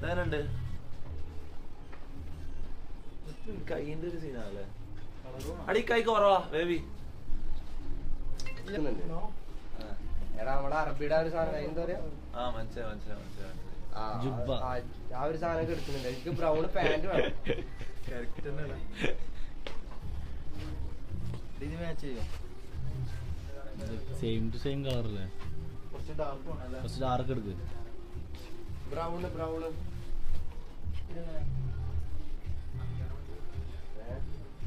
ഞാനുണ്ട് കൈന്റെ ഒരു സീനാണല്ലേ. അടി കൈ കുറവാ ബേബി. അറബിയുടെ ഒരു സാധനം എന്താ പറയാ, ആ ഒരു സാധനം എടുക്കുന്നുണ്ട്. എനിക്ക് ബ്രൗൺ പാന്റ് വേണം. സെയിം ടു സെയിം കളർ അല്ലേ? കുറച്ച് ഡാർക്ക് എടുക്ക്. ബ്രൗണ് ബ്രൗണ്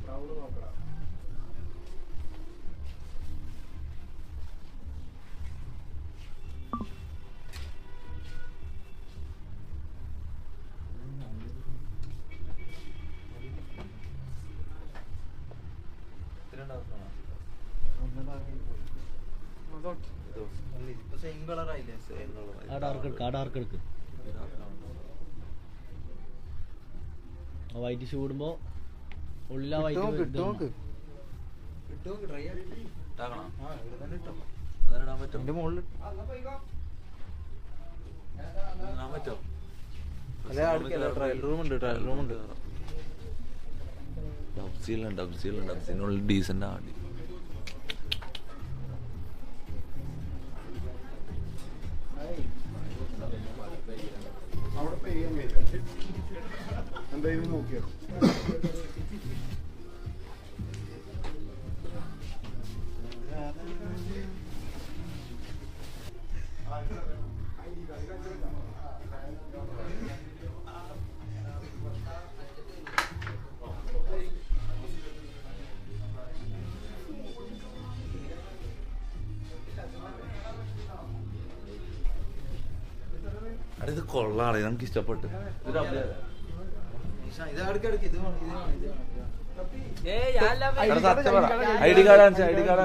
ബ്രൗണ് നോക്കണം. വൈറ്റ് ഷൂ ഇടുമ്പോ ഉള്ളിൽ ആ വൈറ്റ് ഡബ്സിനുള്ളിൽ ഡീസന്റ് ആണ്. എന്തായാലും നോക്കിയോ ഇത് കൊള്ളാണ്, നമുക്ക് ഇഷ്ടപ്പെട്ടു. ഐഡി കാർഡ് കൂട്ടുകാരന്റെ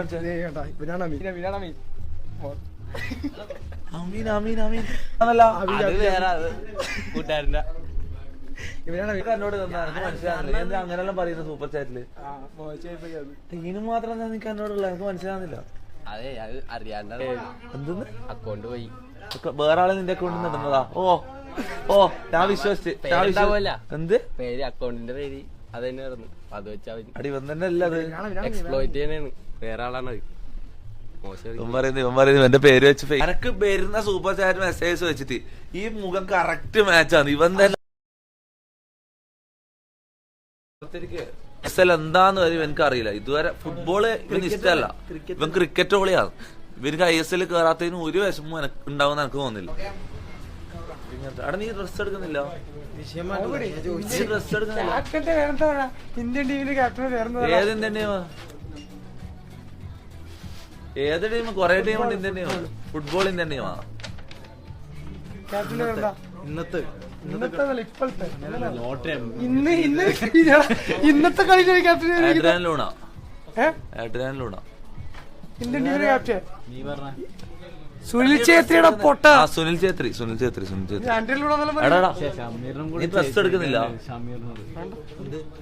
എന്നോട് മനസ്സിലാകുന്നില്ല എന്താ അങ്ങനെല്ലാം പറയുന്നത് സൂപ്പർ ചാറ്റില്. ടീനും മാത്രം എനിക്ക് എന്നോടുള്ള എനിക്ക് മനസ്സിലാകുന്നില്ല. അതെ അത് അറിയാണ്ട് എന്തെന്ന് അക്കൗണ്ട് പോയി വേറെ ആള് നിന്റെ അക്കൗണ്ടിൽ നിന്ന് ഇടുന്നതാ. ഓ ഓ ഞാൻ വിശ്വസിച്ച് എന്ത് പേര് അക്കൗണ്ടിന്റെ പേര് അത് തന്നെ ആയിരുന്നു. അത് വെച്ചാ അടി വന്നെ അല്ല അത് എക്സ്പ്ലോയിറ്റ് ചെയ്യാനാണ്. വേറെ ആളാണ് അത്. ഇവൻ പറയുന്നത് എന്റെ പേര് വെച്ച് എനക്ക് വരുന്ന സൂപ്പർ ചാറ്റ് മെസ്സേജ് വെച്ചിട്ട് ഈ മുഖം കറക്റ്റ് മാച്ചാണ്. ഇവൻ തന്നെ എന്താന്ന് വരും എനിക്ക് അറിയില്ല ഇതുവരെ. ഫുട്ബോള് ഇവന് ഇഷ്ടമല്ല, ഇവൻ ക്രിക്കറ്റ് കളിയാണ്. ഇവർക്ക് ISL കയറാത്തതിന് ഒരു വിഷമം ഉണ്ടാവും എനിക്ക് തോന്നുന്നില്ല. അവിടെ നീ ഡ്രസ് എടുക്കുന്നില്ല? ഡ്രസ് എടുക്കുന്നില്ല? ഇന്ത്യൻ ടീമിന് ക്യാപ്റ്റൻ ഏത് ഇന്ത്യൻ ടീമാ? ഏത് ടീം? കൊറേ ടീമുണ്ട് ഇന്ത്യൻ ടീം. ഫുട്ബോൾ ഇന്ത്യൻ ടീമാ. ഇന്നത്തെ കളി ക്യാപ്റ്റൻ ലൂണ. ഇന്ത്യൻ ടീമിന്റെ ക്യാപ്റ്റൻ സുനിൽ ഛേത്രിയുടെ പൊട്ട. സുനിൽ ഛേത്രി നീ ഡ്രസ് എടുക്കുന്നില്ല?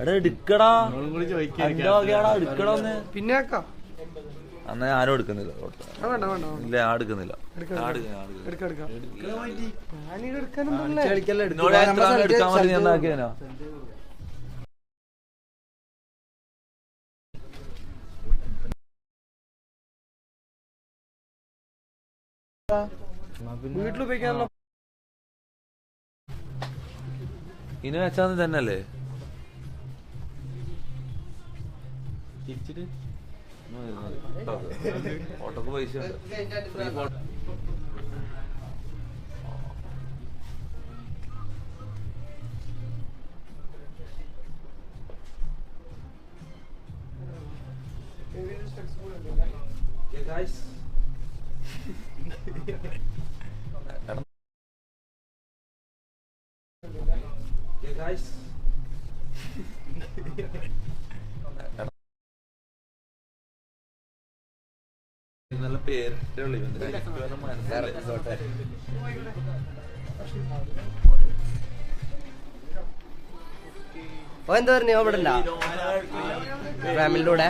എടാ എടുക്കടാ, എടുക്കടാ ഒന്ന്. പിന്നെ അന്നാ ഞാനും എടുക്കുന്നില്ല. ഇല്ല ഞാൻ എടുക്കുന്നില്ല. എടുക്കാൻ മതി ഞാൻ ആക്കിയനോ. വീട്ടിൽ ഉപയോഗിക്കാനുള്ള ഇനി വെച്ചാൽ തന്നെയല്ലേ തിരിച്ചിട്ട് ഓട്ടോക്ക് പൈസ guys. Yeah, guys. നല്ല പേരിട്ടേ ഉള്ളൂ മനസ്സിലായി. എന്താ പറഞ്ഞു അവിടെ ഫാമിലിയുടെ കൂടെ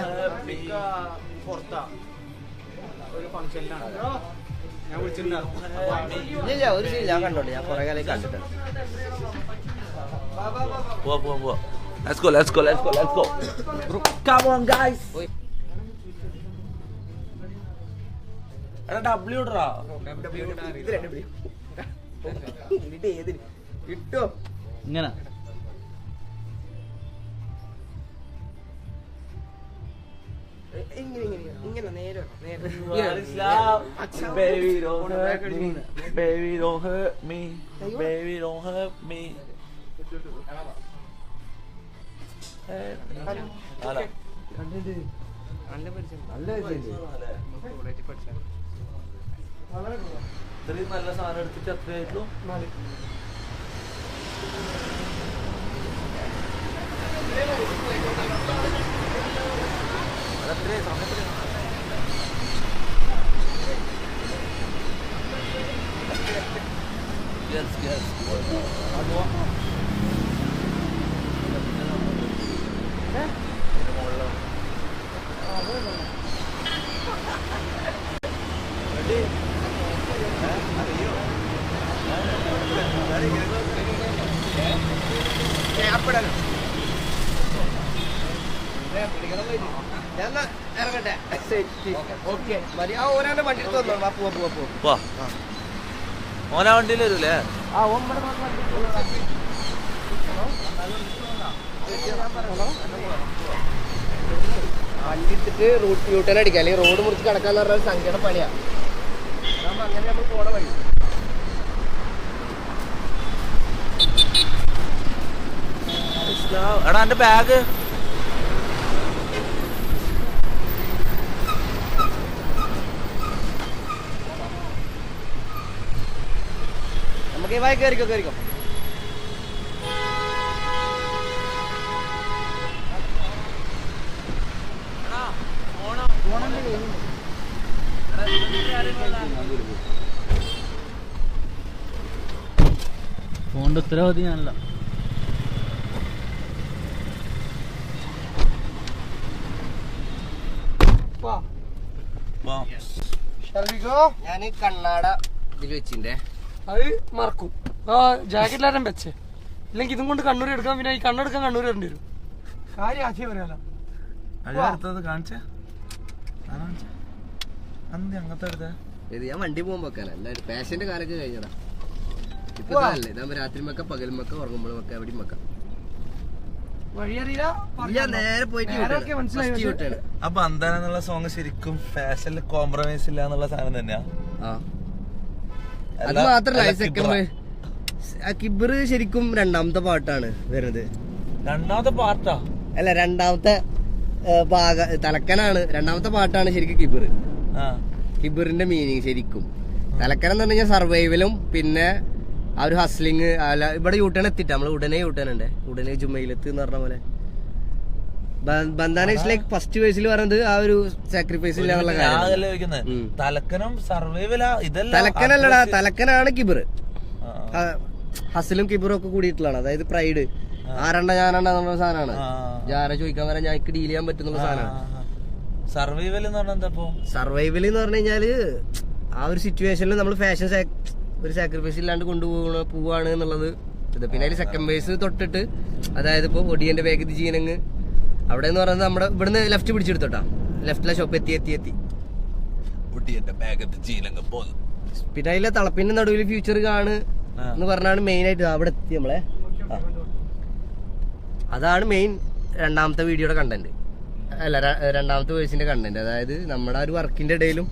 ഒരു ഫംഗ്ഷനിലാണ് ഇല്ല ഒരു ശരി ഞാൻ കണ്ടോട്ടെ, ഞാൻ കുറെ കാലം കണ്ടിട്ടുണ്ട്. പോവാ. Let's go. Come on guys. എടാ W ഇടറാ. കിട്ടോ ഇങ്ങനെ ഇങ്ങനെ നേരെ Baby don't hurt me. Baby don't hurt me. Baby don't hurt me. അല്ല കണ്ടിട്ട് നല്ല പരിചയം, നല്ല കോളേജിൽ പഠിച്ച ഇത്രയും നല്ല സാധനം എടുത്തിട്ട് എത്രയായിട്ടുള്ളൂ? അതെത്രയാ സമയത്ത്? Yes. ഇറങ്ങട്ടെ. ഓക്കെ മതി. ആ ഓരോന്റെ വണ്ടി എടുത്ത് വന്നോ. പോവാ. ഓനാ വണ്ടിയിൽ വരൂലേ? ആ ഓമ്പടെ വണ്ടി എടുത്തിട്ട് റൂട്ട് യൂട്ടേൺ അടിക്കാം, അല്ലെങ്കിൽ റോഡ് മുറിച്ച് കിടക്കാന്ന് പറഞ്ഞാൽ സംഖ്യയുടെ പണിയാ. അതാകുമ്പോ അങ്ങനെ നമ്മൾ പോണ വഴി. എടാ എന്റെ ബാഗ് നമുക്ക് ഈ വായി കയറിക്കോ. ഫോണിന്റെ ഉത്തരവാദി ഞാനല്ല. ഞാൻ കണ്ണാട ഇതിൽ വെച്ചിന്റെ അത് മറക്കും. ആ ജാക്കറ്റിലാരും വെച്ചേ, ഇല്ലെങ്കിൽ ഇതും കൊണ്ട് കണ്ണൂർ എടുക്കാൻ, പിന്നെ ഈ കണ്ണെടുക്കാൻ കണ്ണൂർ വരേണ്ടി വരും. കാര്യം ആദ്യം പറയാലോ. കാണിച്ചേ അങ്ങനത്തെ എടുത്ത ഇത് ഞാൻ വണ്ടി പോകുമ്പോ വെക്കാനാ. എല്ലാവരും പാഷന്റെ കാലൊക്കെ കഴിഞ്ഞടാ. ഇപ്പൊ അല്ലേ ഇതാകുമ്പോ രാത്രി മക്ക പകൽ മക്ക ഉറങ്ങുമ്പോൾ മക്ക എവിടെയും മക്ക. വഴിയറിയില്ല, നേരെ പോയിട്ട് മനസ്സിലായി. ആ ബന്ധാന എന്നുള്ള സോങ് ശരിക്കും ഫാഷനിൽ കോംപ്രമൈസ് ഇല്ല എന്നുള്ള സാധനം തന്നെയാ. അത് മാത്രല്ല സെക്കൻഡ് കിബിറ് ശരിക്കും രണ്ടാമത്തെ പാട്ടാണ് വരുന്നത്. രണ്ടാമത്തെ പാർട്ടാ അല്ല, രണ്ടാമത്തെ തലക്കനാണ്. രണ്ടാമത്തെ പാട്ടാണ് ശരിക്കും കിബിറ്. കിബിറിന്റെ മീനിങ് ശരിക്കും തലക്കനം എന്ന് പറഞ്ഞു കഴിഞ്ഞാൽ സർവൈവലും പിന്നെ ആ ഒരു ഹസ്ലിങ്. അല്ല ഇവിടെ യൂട്ടേൺ എത്തിട്ടാ നമ്മള് ഉടനെ യൂട്ടേൺ ഉണ്ട്. ഉടനെ ജുമയിലെത്ത് എന്ന് പറഞ്ഞ പോലെ ബന്ധാന ഇസ് ലൈക്ക് ഫസ്റ്റ് വേഴ്സിൽ പറയുന്നത് ആ ഒരു സാക്രിഫൈസ് ഇല്ലാന്നുള്ള കാര്യം. തലക്കനം സർവൈവലാ ഇതല്ല. തലക്കനല്ലടാ, തലക്കനാണ് കിബിറ്. ഹസിലും കിബിറും ഒക്കെ കൂടിയിട്ടുള്ളതാണ്. അതായത് പ്രൈഡ്. ആരണ്ട ഞാനണ്ട എന്നുള്ള സാധനമാണ്. ആരെ ചോദിക്കാൻ വരാൻ ഞങ്ങൾക്ക് ഡീൽ ചെയ്യാൻ പറ്റുന്ന സാധനമാണ്. സർവൈവൽ എന്ന് പറഞ്ഞാൽ എന്താ? സർവൈവൽ എന്ന് പറഞ്ഞു കഴിഞ്ഞാല് ആ ഒരു സിറ്റുവേഷനിൽ നമ്മൾ ഫാഷൻ ഒരു സാക്രിഫൈസ് ഇല്ലാണ്ട് പോവാണ് എന്നുള്ളത് ഇത്. പിന്നെ അതിൽ സെക്കൻഡ് ബേസ് തൊട്ടിട്ട്, അതായത് ഇപ്പൊ ഒടിയന്റെ ബാഗ് ജീനങ്ങ് അവിടെ എന്ന് പറയുന്നത് നമ്മുടെ ഇവിടുന്ന് ലെഫ്റ്റ് പിടിച്ചെടുത്തോട്ടാ. ലെഫ്റ്റിലെ ഷോപ്പ് എത്തി. പിന്നെ അതിലെ തളപ്പിന്റെ നടുവിൽ ഫ്യൂച്ചർ കാണ് എന്ന് പറഞ്ഞാണ് മെയിൻ ആയിട്ട് അവിടെ എത്തി നമ്മളെ. അതാണ് മെയിൻ രണ്ടാമത്തെ വീഡിയോയുടെ കണ്ടന്റ്. അല്ല, രണ്ടാമത്തെ വേഴ്സിന്റെ കണ്ടന്റ്. അതായത് നമ്മുടെ ആ ഒരു വർക്കിന്റെ ഇടയിലും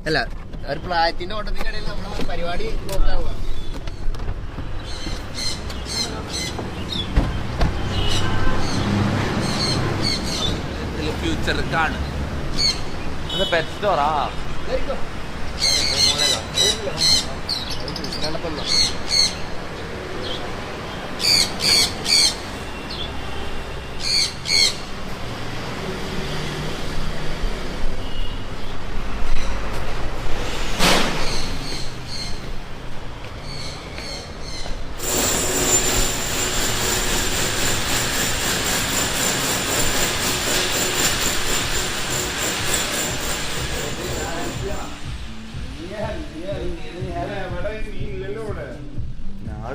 അല്ല ഒരു പ്രായത്തിന്റെ ഓട്ടത്തിന്റെ ഇടയിൽ നമ്മുടെ പരിപാടി നോക്കാവുക. ഫ്യൂച്ചർ കാണ്. പെറ്റ് സ്റ്റോറാ?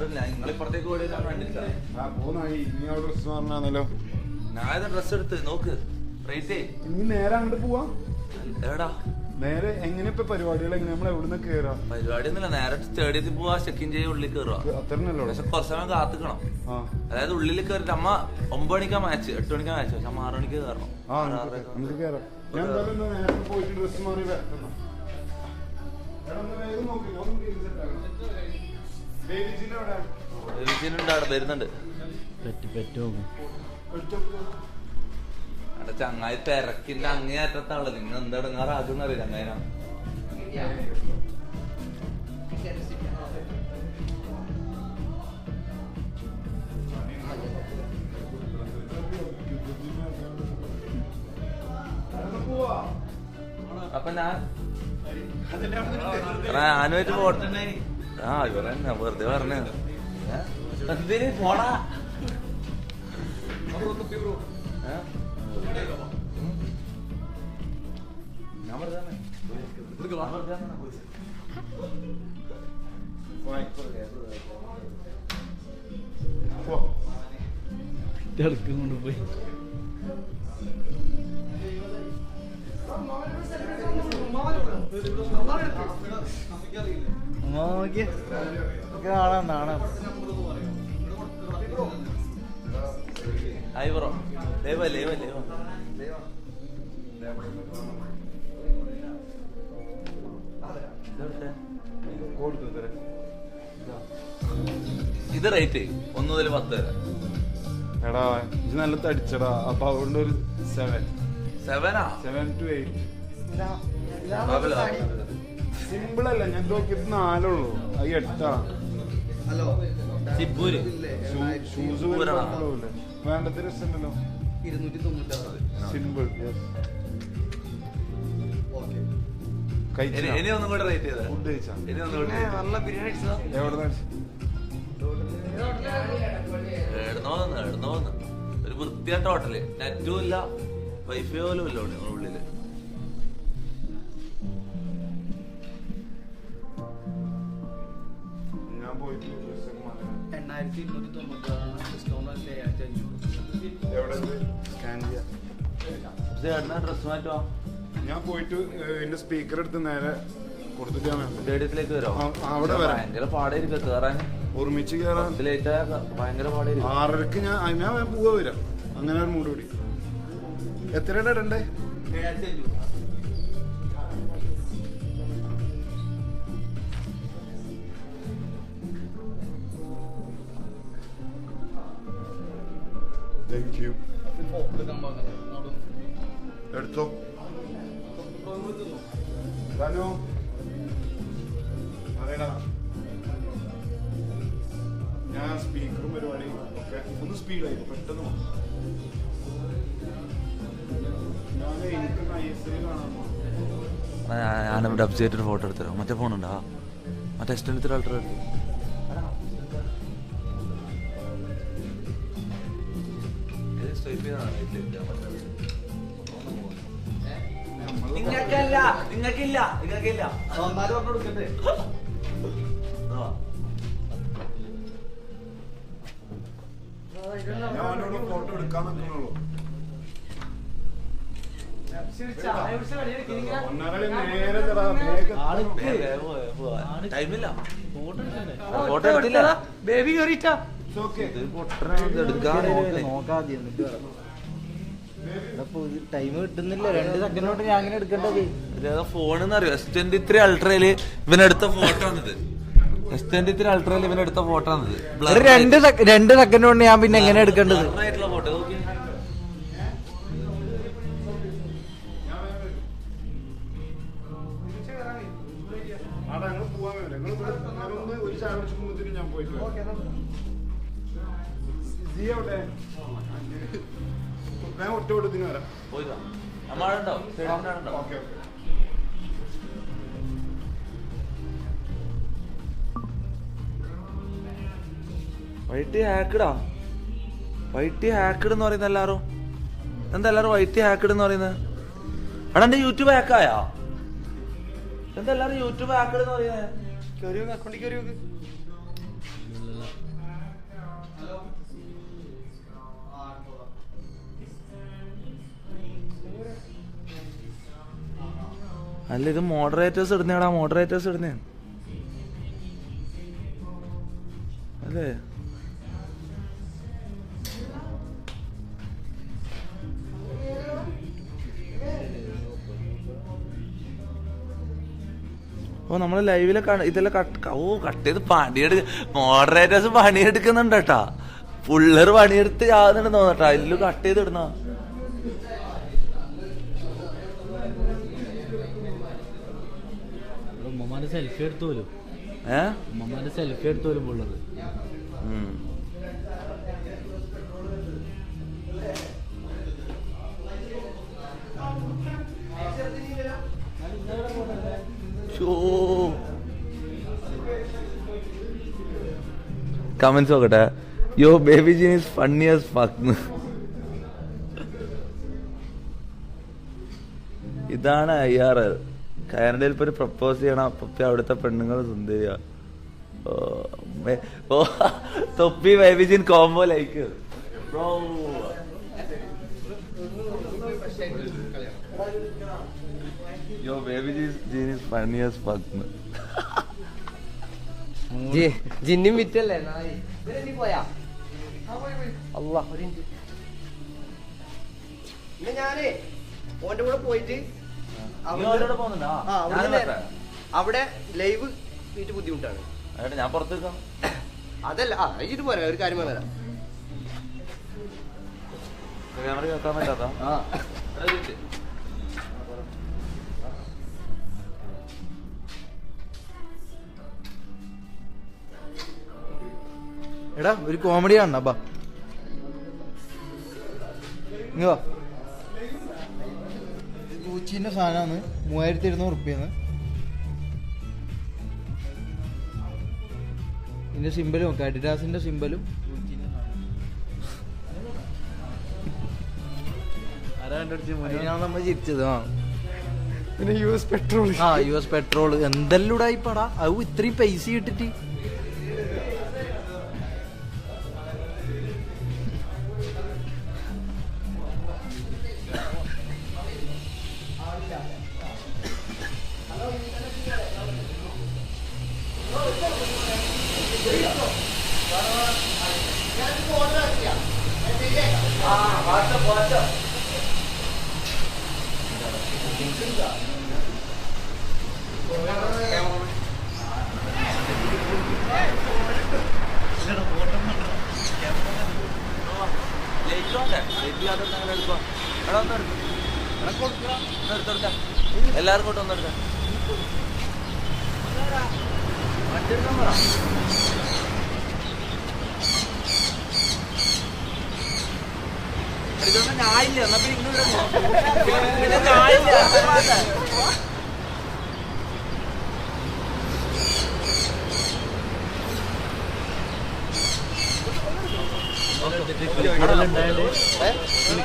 കണ്ടിട്ടില്ല, നിങ്ങളിപ്പുറത്തേക്ക് ഓടി ഞാൻ കണ്ടില്ല. ഞാൻ ഡ്രസ് എടുത്ത് നോക്ക് റേറ്റ്. നീ നേരെ അങ്ങോട്ട് പോവാ. എവിടാ നേരെ എങ്ങനെ ഇപ്പൊ പരിപാടികൾ എങ്ങനെ നമ്മൾ എവിടുന്ന് കേറാ? പരിപാടി ഒന്നുമില്ല, നേരെ സ്റ്റേഡിയത്തിൽ പോവാ, ചെക്കിൻ ചെയ്ത് ഉള്ളിൽ കയറുക. അത്രന്നല്ലോ. പക്ഷെ കുറച്ച് സമയം കാത്തിക്കണം. അതായത് ഉള്ളിൽ കയറിട്ട് അമ്മ 9 മണിക്കാ മാച്ച്, 8 മണിക്കാ മാച്ച്, പക്ഷെ അമ്മ 6 മണിക്ക് കയറണം. നമുക്ക് കേറാം. ഞാൻ എന്തായാലും നേരത്തെ പോയിട്ട് ഡ്രസ് മാറി വരണം. ഉണ്ട് അവിടെ വരുന്നുണ്ട്. പെറ്റ് നോക്കും. അവിടെ ചങ്ങായി തിരക്കിന്റെ അങ്ങേയറ്റത്താണല്ലോ. നിങ്ങൾ എന്താ ഇടങ്ങാറാകുന്ന അറിയില്ല ചങ്ങായിനാ. അപ്പൊ ഞാനുമായിട്ട് പോട്ടെ. ആ ഇവരെ വെറുതെ പറഞ്ഞ എന്തിന് പോടാ. ഇടക്ക് കൊണ്ടുപോയി കാണാം കാണാം. Hi bro. ലേവ ലേവ ലേവ ഇത് റേറ്റ് 1 മുതൽ 10 വരെ. എടാ ഇത് നല്ല തടിച്ചടാ. അപ്പൊ അതുകൊണ്ട് ഒരു 7 to 8. സിമ്പിൾ അല്ല, ഞാൻ നോക്കിയത് 4 ഉള്ളൂ. അത് 8 ഷൂസ് വേണ്ടത് രസമുണ്ടല്ലോ. 296 സിമ്പിൾ. ഇനി ഒന്നും കൂടെ റേറ്റ് ചെയ്താ. ഫുഡ് കഴിച്ചാ ഇനി ഒന്നും കൂടെ എവിടെ എഴുന്നോ ഒരു വൃത്തിയായിട്ട ഹോട്ടല്. നെറ്റും ഇല്ല, വൈഫൈ പോലും ഇല്ല ഇവിടെ ഉള്ളില്. ഞാൻ പോയിട്ട് ഡ്രസ് മാറ്റുവാ. ഞാൻ പോയിട്ട് എന്റെ സ്പീക്കർ എടുത്ത് നേരെ കൊടുത്തിട്ട് സ്റ്റേഡിയത്തിലേക്ക് വരോ? അവിടെ വരാം. ഭയങ്കര പാടായിരിക്കും കേറാൻ. ഒരുമിച്ച് കയറാൻ ലേറ്റ് ആയ ഭയങ്കര പാടായിരിക്കും. 6:30 ഞാൻ പോവാ വരാം. അങ്ങനെ ഒരു മൂട് കൂടി. എത്രയുടെ ഇടണ്ടേ? Thank you. എടുത്തോ. ഞാൻ സ്പീക്കറും പരിപാടിയും ഒക്കെ ഒന്ന് സ്പീഡായി പെട്ടെന്ന് ഞാൻ ഡബ് ചെയ്തിട്ട് ഫോട്ടോ എടുത്തരോ. മറ്റേ ഫോണുണ്ടാ, മറ്റേ എക്സ്റ്റൻഡ് അൾട്ര നിങ്ങൾക്കില്ല. ഞാനോട് ഫോട്ടോ എടുക്കാൻ നിൽക്കണുള്ളൂ. ടൈമില്ല. ഫോട്ടോ എടുത്തില്ല. ബേബി കയറിട്ടാ ടൈം കിട്ടുന്നില്ല. 2 സെക്കൻഡോട്ട് ഞാൻ അങ്ങനെ എടുക്കേണ്ടത്. ഫോണെന്ന് അറിയോ? S23 അൾട്രയില് ഇവനെടുത്ത ഫോട്ടോ ആണിത്. S23 അൾട്രയില് ഇവനെടുത്ത ഫോട്ടോ ആണിത്. 2 സെക്കൻഡ് കൊണ്ട് ഞാൻ പിന്നെ എങ്ങനെ എടുക്കേണ്ടത്? ഫോട്ടോ ഞാൻ പോയിട്ട് ഞാൻ ഒറ്റ കൊടുത്തിന് വരാം. പോയിട്ടോ നമ്മളുണ്ടോ? ഓക്കെ. വൈറ്റ് ഹാക്കഡാ. വൈറ്റ് ഹാക്കഡ് എന്ന് പറയുന്നത് എല്ലാരും എന്താ എല്ലാരും വൈറ്റ് ഹാക്കഡ് എന്ന് പറയുന്നത്? എടാ എന്റെ യൂട്യൂബ് ഹാക്കായാ? എന്താ എല്ലാരും യൂട്യൂബ് ഹാക്കഡ് എന്ന് പറയുന്നത്? അല്ല ഇത് മോഡറേറ്റേഴ്സ് ഇടുന്നേടാ, മോഡറേറ്റേഴ്സ് ഇടുന്നേ അല്ലേ? ഓ നമ്മള് ലൈവിലെ ഇതെല്ലാം കട്ട് ചെയ്ത് മോഡറേറ്റേഴ്സ് പണിയെടുക്കുന്നുണ്ട് കേട്ടാ. പുള്ളർ പണിയെടുത്ത് യാതൊന്നും തോന്നട്ടാ, എല്ലാം കട്ട് ചെയ്ത് ഇടുന്ന. ഉമ്മമാരുടെ സെൽഫി എടുത്തോലും ഉമ്മമാരുടെ സെൽഫി എടുത്തോലും പുള്ളത്. കമന്റ്സ് നോക്കട്ടെ. Yo baby Jean is funny as fuck. ഇതാണ് IRL. കാനഡയിൽ ഇപ്പൊ ഒരു പ്രപ്പോസ് ചെയ്യണം, അപ്പൊ അവിടുത്തെ പെണ്ണുങ്ങൾ സുന്ദരിയാ. ഓ Thoppi Baby Jean combo like bro. Yo baby Jean is funny as fuck. ജിന്നും വിറ്റല്ലേ പോയാ അല്ലാ. ഞാനേ ഓന്റെ കൂടെ പോയിട്ട് അവിടെ ലൈവ് വീട്ട് ബുദ്ധിമുട്ടാണ്. ഞാൻ പുറത്തേക്കാം. അതല്ല ഇത് പോരാ, ഒരു കാര്യം പറഞ്ഞുതരാം. ക്യാമറ കേൾക്കാൻ പറ്റാത്ത എടാ ഒരു കോമഡി കാണണം. ബാ ഇങ്ങ ഗൂച്ചിന്റെ സാധനമാണ് 3200 റുപ്യന്ന്. ഇതിന്റെ സിമ്പലും ഒക്കെ അഡിഡാസിന്റെ സിമ്പലും. നമ്മൾ ചിരിച്ചത്. പിന്നെ US പെട്രോൾ. US പെട്രോൾ എന്തെല്ലാം ഇടായിപ്പടാ. അത് ഇത്രയും പൈസ ഇട്ടിട്ട് എല്ലാരും കൂടെ ഒന്നെടുക്കാം. ഞാനില്ല എന്നാ പിന്നെ ഞാനില്ല.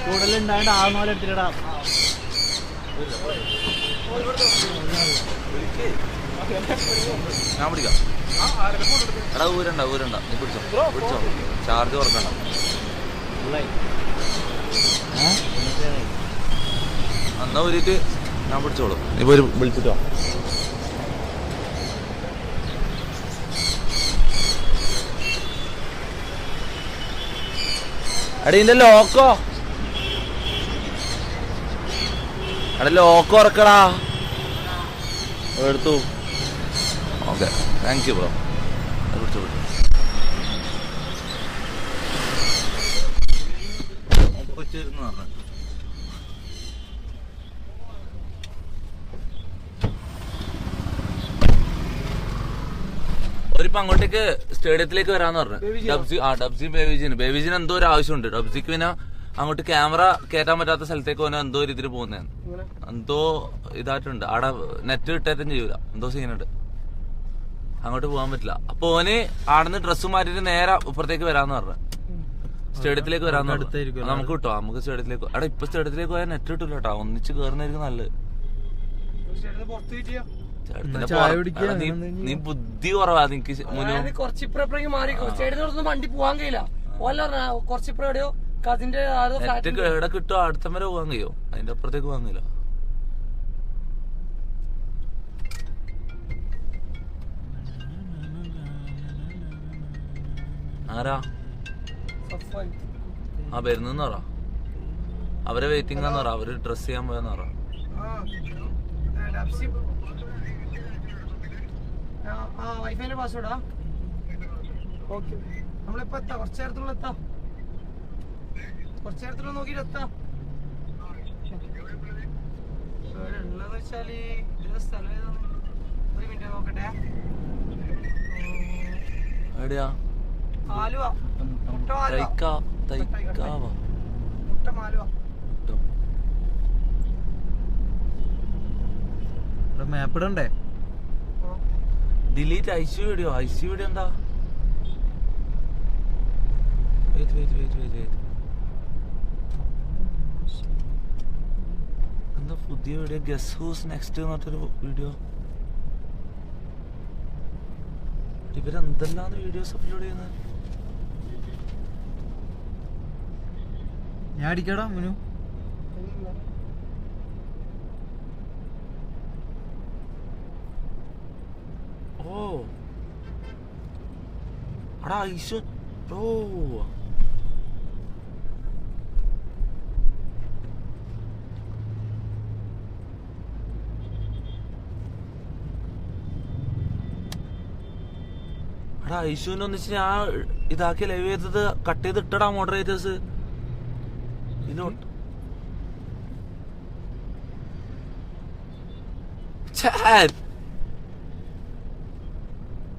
കൂടുതലുണ്ടായത് ആവുന്ന എടുത്തിട്ടാ. ഞാൻ പിടിക്കാം. എടാ ഊരണ്ട നീ പിടിച്ചോ ചാർജ് കുറക്കണ്ട. എന്നാ ഊരിട്ട് ഞാൻ പിടിച്ചോളൂ. നീ പോയി വിളിച്ചിട്ടോ. എടാ ഇതിന്റെ ലോക്കോ ഉറക്കടാ. എടുത്തു. Okay thank you bro. പിടിച്ചോ ഒരിപ്പോ അങ്ങോട്ടേക്ക് സ്റ്റേഡിയത്തിലേക്ക് വരാന്ന് പറഞ്ഞു. ഡബ്സിയും ബേബിജിന് എന്തോ ഒരു ആവശ്യമുണ്ട്. ഡബ്സിക്ക് പിന്നെ അങ്ങോട്ട് ക്യാമറ കയറ്റാൻ പറ്റാത്ത സ്ഥലത്തേക്ക് പോകാൻ എന്തോ ഒരു ഇതിന് പോകുന്നതാണ്. എന്തോ ഇതായിട്ടുണ്ട്. അവിടെ നെറ്റ് കിട്ടാറ്റും ചെയ്യൂല. എന്തോ സീനുണ്ട്. അങ്ങോട്ട് പോകാൻ പറ്റില്ല. അപ്പൊ ഓന് ആടുന്ന് ഡ്രസ്സ് മാറ്റിട്ട് നേരെ ഇപ്പുറത്തേക്ക് വരാന്ന് പറഞ്ഞു. സ്റ്റേഡിയത്തിലേക്ക് വരാന്ന് പറഞ്ഞു. നമുക്ക് കിട്ടോ? നമുക്ക് സ്റ്റേഡിയത്തിലേക്ക്. അവിടെ ഇപ്പൊ സ്റ്റേഡിയത്തിലേക്ക് പോയാൽ നെറ്റ് കിട്ടില്ല കേട്ടോ. ഒന്നിച്ച് കയറുന്നതായിരിക്കും നല്ലത്. നീ ബുദ്ധി കുറവാ. നിനക്ക് കുറച്ചിപ്പുറത്തേക്ക് മാറിക്കോ. സ്റ്റേഡിയത്തിനൊന്നും വണ്ടി പോകാൻ കഴിയില്ല. കുറച്ചിപ്പുറയോ അതിന്റെ എവിടെ കിട്ടോ അടുത്ത വരെ പോകാൻ കഴിയോ? അതിന്റെ അപ്പുറത്തേക്ക് പോകാൻ കഴിയില്ല. ആരാ സഫാൻ. ആ വരുന്നെന്ന് പറ. അവരെ വെയിറ്റിംഗ് ആന്ന് പറ. അവര് ഡ്രസ് ചെയ്യാൻ പോയെന്ന് പറ. വൈഫൈന്റെ പാസ്വേഡാ. ഓക്കെ നമ്മളിപ്പോ എത്താം. കുറച്ചു നേരത്തുള്ള എത്താം. കുറച്ചു നേരത്തുള്ള നോക്കിട്ട് എത്താം. ഉള്ളതെന്ന് വെച്ചാല് ഇതിന്റെ സ്ഥലം ഏതാണ്? ഒരു മിനിറ്റ് നോക്കട്ടെ. എവിടെയാ? ആലുവ. മുട്ട ആലുവ. തൈക്കാവാ. മുട്ട ആലുവ. മാപ്പ് ഇടണ്ടേ? ഡിലീറ്റ് ഐസി വീഡിയോ. ഐസി വീഡിയോ എന്താ? എന്താ പുതിയ വീഡിയോ? ഗസ് ഹൂസ് നെക്സ്റ്റ് എന്ന് പറഞ്ഞൊരു വീഡിയോ. ഇവരെന്തെല്ലാം വീഡിയോസ് അപ്ലോഡ് ചെയ്യുന്നത്? ഞാൻ അടിക്കടാ മുനു. ഓ അടാ ഐസ്. ഓ എടാ ഐശുവിനെ ഒന്നിച്ച് ഞാൻ ഇതാക്കി ലൈവ് ചെയ്തത് കട്ട് ചെയ്ത് ഇട്ടടാ മോഡറേറ്റേഴ്സ്.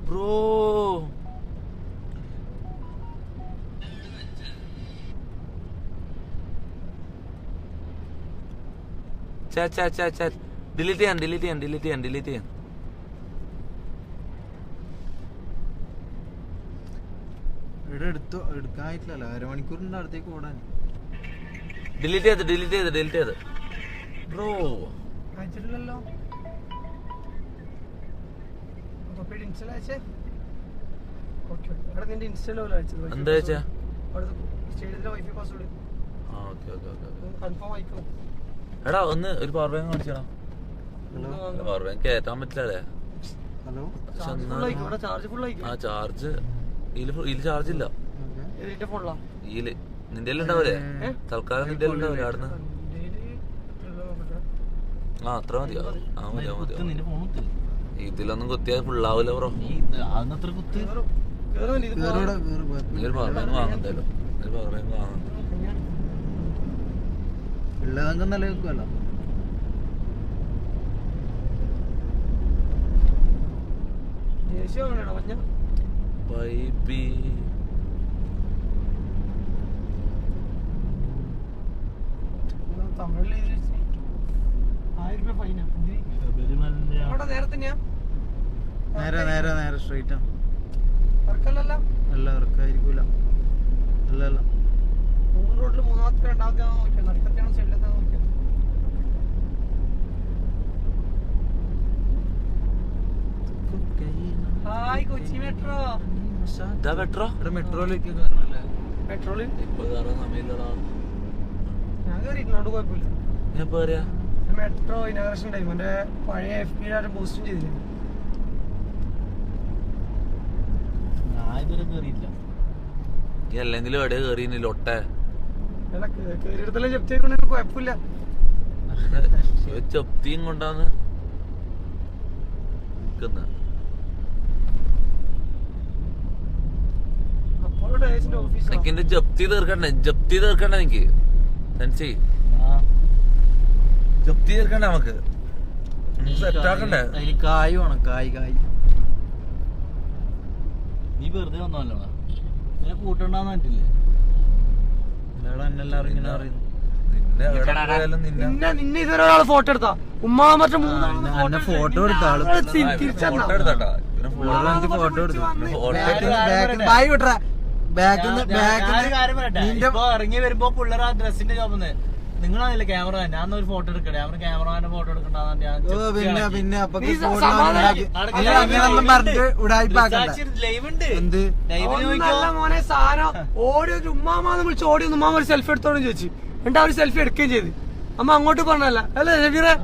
ബ്രോ ഡിലീറ്റ് ചെയ്യാൻ. ഇവിടെ എടുക്കാനില്ലല്ലോ. അരമണിക്കൂറിന്റെ അടുത്തേക്ക് ഓടാൻ. ഡിലീറ്റ് ചെയ്ത് ബ്രോ. അയച്ചിട്ടില്ലല്ലോ. ഇൻസ്റ്റൽ അയച്ചേ. ഓക്കെ അവിടെ നിന്റെ ഇൻസ്റ്റലോ അയച്ചത്? എന്താ വെച്ചാ? സ്റ്റേഡിയത്തിലെ വൈഫൈ പാസ്വേഡ് കൺഫേം ആയിക്കോ. എടാ ഒന്ന് ഒരു പവർ ബാങ്ക് കാണിച്ചടാ. പവർ ബാങ്ക് കേറ്റാൻ പറ്റില്ലേ? ഹലോ, ചാർജ് ഫുൾ ആയിക്കോ. ആ ചാർജ് ഇതില് ചാർജ് ഇല്ല. ഇതിന്റെ ഫോണിലാ? ഇതില് നിന്റെ ഉണ്ടാവൂലേ? തൽക്കാലം നിന്റെ ഉണ്ടാവൂലേ? അവിടുന്ന് ആ അത്ര മതിയോ? ആ മതിയോ. നിന്റെ ഫോൺ കുത്ത്. ഇതിലൊന്നും കുത്തിയാൽ ഫുള്ളാവൂല ബ്രോ. അന്നത്ര കുത്ത്. നീ ഒരു പവർ ബാങ്ക് വാങ്ങണ്ടല്ലോ. പവർ ബാങ്ക് വാങ്ങാം. ഉള്ളതങ്കം നല്ല വെക്കുമല്ലോ. ബൈബി തമിഴിൽ 1000 രൂപ ഫൈനാ. നേരെ സ്ട്രൈറ്റ് ആണ്. വർക്കല്ലല്ലോ. അല്ല വർക്കായിരിക്കൂല. അല്ല മൂന്ന് റോഡിൽ മൂന്നാമത്തെ രണ്ടാമത്തെ നോക്കിയത്. നടുക്കത്തെയാണോ സൈഡിലത്തെ നോക്കിയത്? Hi Kochi metro. ഇതാ മെട്രോ. മെട്രോയിലേക്ക് കയറണല്ലേ? മെട്രോയില് ഇപ്പൊ കയറാൻ സമയമില്ലടാ. ഞാൻ കയറിയിട്ടുണ്ട്, കുഴപ്പമില്ല. ഞാൻ ഇപ്പൊ പറയാ മെട്രോ ഇനാഗ്രേഷൻ ടൈം എന്റെ പഴയ FB പോസ്റ്റും ചെയ്തില്ല. ഞാൻ ഇതുവരെ കേറിയില്ല. നീ അല്ലെങ്കിലും എവിടെ കേറിയില്ല ഒട്ടെ. അല്ല കയറിയിടത്തെല്ലാം ജപ്തി ആയിക്കൊണ്ടെങ്കിൽ കുഴപ്പമില്ല. ജപ്തിയും കൊണ്ടാന്ന് നിക്കുന്നത്. അപ്പോൾ ഡയസിന്റെ ഓഫീസ് എനിക്കെന്റെ ജപ്തി തീർക്കണ്ടേ എനിക്ക് സെൻസി. ജപ്തി തീർക്കണ്ടേ നമുക്ക്? സെറ്റാക്കണ്ടേ? അതില് കായ് വേണം. കായ് നീ വെറുതെ വന്നല്ലോടാ. നിന്നെ കൂട്ടുണ്ടാന്ന് പറ്റില്ലേ? എന്നെല്ലാരും ഇങ്ങനെ അറിയുന്നു. നിന്നെ എവിടെ പോയാലും നിന്നെ ഇതുവരെ ഒരാള് ഫോട്ടോ എടുത്താ ഉമ്മാ മറ്റേ എന്നെ ഫോട്ടോ എടുത്ത ആള് തിരിച്ചെന്നാ ഫോട്ടോ എടുത്താ ഫോട്ടോ എടുത്തു. ഇറങ്ങി വരുമ്പോ പിള്ളേർ ആ ഡ്രസ്സിന്റെ ജോബ് നിങ്ങളാണല്ലേ ക്യാമറ. ഞാൻ ഒരു ഫോട്ടോ എടുക്കട്ടെ. ക്യാമറമാന്റെ ഫോട്ടോ പിന്നെ ലൈവ് ഉണ്ട്. എന്ത് മോനെ സാധനം ഓടി ഉമ്മാമാന്ന് വിളിച്ച് ഓടി ഉമ്മാമ ഒരു സെൽഫി എടുത്തോന്ന് ചോദിച്ചു. എന്നിട്ട് അവര് സെൽഫി എടുക്കുകയും ചെയ്ത്. അമ്മ അങ്ങോട്ട് പറഞ്ഞല്ല അല്ലേ ഷബീറെ?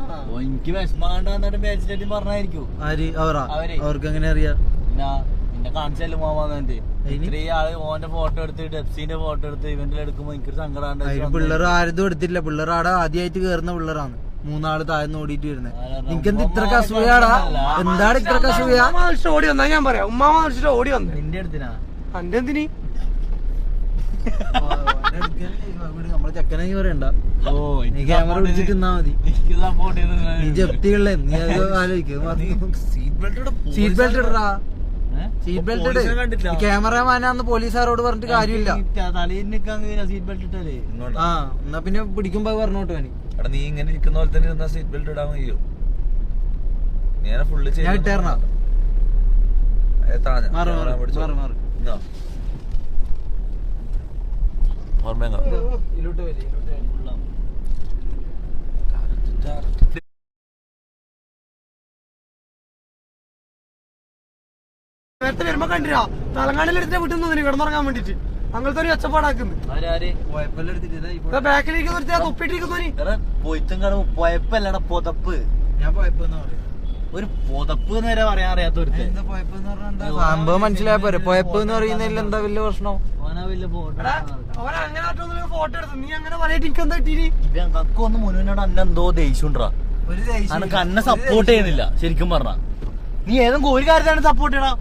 എനിക്ക് വിഷമാണ്ടാന്നിട്ട് ബാച്ചിലേറ്റ് പറഞ്ഞായിരിക്കും. അവർക്ക് എങ്ങനെ അറിയാം? പിന്നെ എന്നെ കാണിച്ചല്ലേ പോവാന്നിട്ട് ഇത്രയും ആള് ഓന്റെ ഫോട്ടോ എടുത്ത് ഡെപ്സിന്റെ ഫോട്ടോ എടുത്ത് ഇവന്റിൽ എടുക്കുമ്പോ എനിക്കൊരു സങ്കടം. പിള്ളേർ ആരും എടുത്തില്ല. പിള്ളേർ അവിടെ ആദ്യമായിട്ട് കേറുന്ന പിള്ളേരാണ്. 3 ആള് താഴ്ന്ന് ഓടിയിട്ട് വരുന്നത്. നിനക്കെന്ത് ഇത്രക്ക് അസൂയാടാ? എന്താണ് ഇത്രക്ക് അസൂയ? ഓടി വന്നാ ഞാൻ പറയാം. ഉമ്മാമ വിളിച്ചിട്ട് ഓടി വന്നു. നിന്റെ അടുത്തിനാ എന്റെ എന്തിനി നമ്മളെ ചെക്കനെ പറയണ്ട. ഓ നീ ക്യാമറ പിടിച്ചിട്ട് നിന്നാ മതി. എനിക്ക് സപ്പോർട്ട് ചെയ്ത് നീ ജപ്തികളെ നീ അത് ആലോചിക്കും. സീറ്റ് ബെൽറ്റ് ഇടറാ. സീറ്റ് ബെൽറ്റ് ഇട്. ക്യാമറമാനാന്ന് പോലീസുകാരോട് പറഞ്ഞിട്ട് കാര്യമില്ല. തലയിൽ സീറ്റ് ബെൽറ്റ് ഇട്ടല്ലേ. ആ എന്നാ പിന്നെ പിടിക്കുമ്പോ പറഞ്ഞോട്ടോ നീ. എടാ നീ ഇങ്ങനെ ഇരിക്കുന്ന പോലെ തന്നെ ഇരുന്നാ സീറ്റ് ബെൽറ്റ് ഇടാൻ കഴിയോ? ഞാൻ ഫുള്ള് ഞാൻ ഇട്ടേരണ. ഓർമ്മ നേരത്തെ വരുമ്പോ കണ്ടിരാ തലങ്ങാടിലെടുത്ത വീട്ടിൽ നിന്ന് കിടന്നുറങ്ങാൻ വേണ്ടിട്ട് അങ്ങനത്തെ ഒരു ഒച്ചപ്പാടാക്കുന്നു. ബാക്കിലേക്ക് നിർത്തി തൊപ്പിട്ടിരിക്കുന്നു. പോയപ്പല്ലടാ പൊതപ്പ്. ഞാൻ പോയപ്പോന്ന് പറയാം. ഒരു പൊതപ്പ് നേരെ പറയാൻ അറിയാത്ത ഒരു സംഭവം മനസ്സിലായ പോരെ. പോയപ്പോ എന്ന് പറയുന്നതിൽ എന്താ വലിയ പ്രശ്നം? അവൻ അങ്ങനെ ഫോട്ടോ എടുത്തു. നീ അങ്ങനെ പറയാൻ എനിക്ക് എന്താ കിട്ടീനി? കക്കൊന്ന് മുന്നോട്ട് അന്നെ എന്തോ ദേഷ്യണ്ടാ. അനക്ക് അന്നെ സപ്പോർട്ട് ചെയ്യുന്നില്ല ശരിക്കും പറഞ്ഞ. നീ ഏതെങ്കിലും ഒരു കാര്യത്താണ് സപ്പോർട്ട് ചെയ്യണം.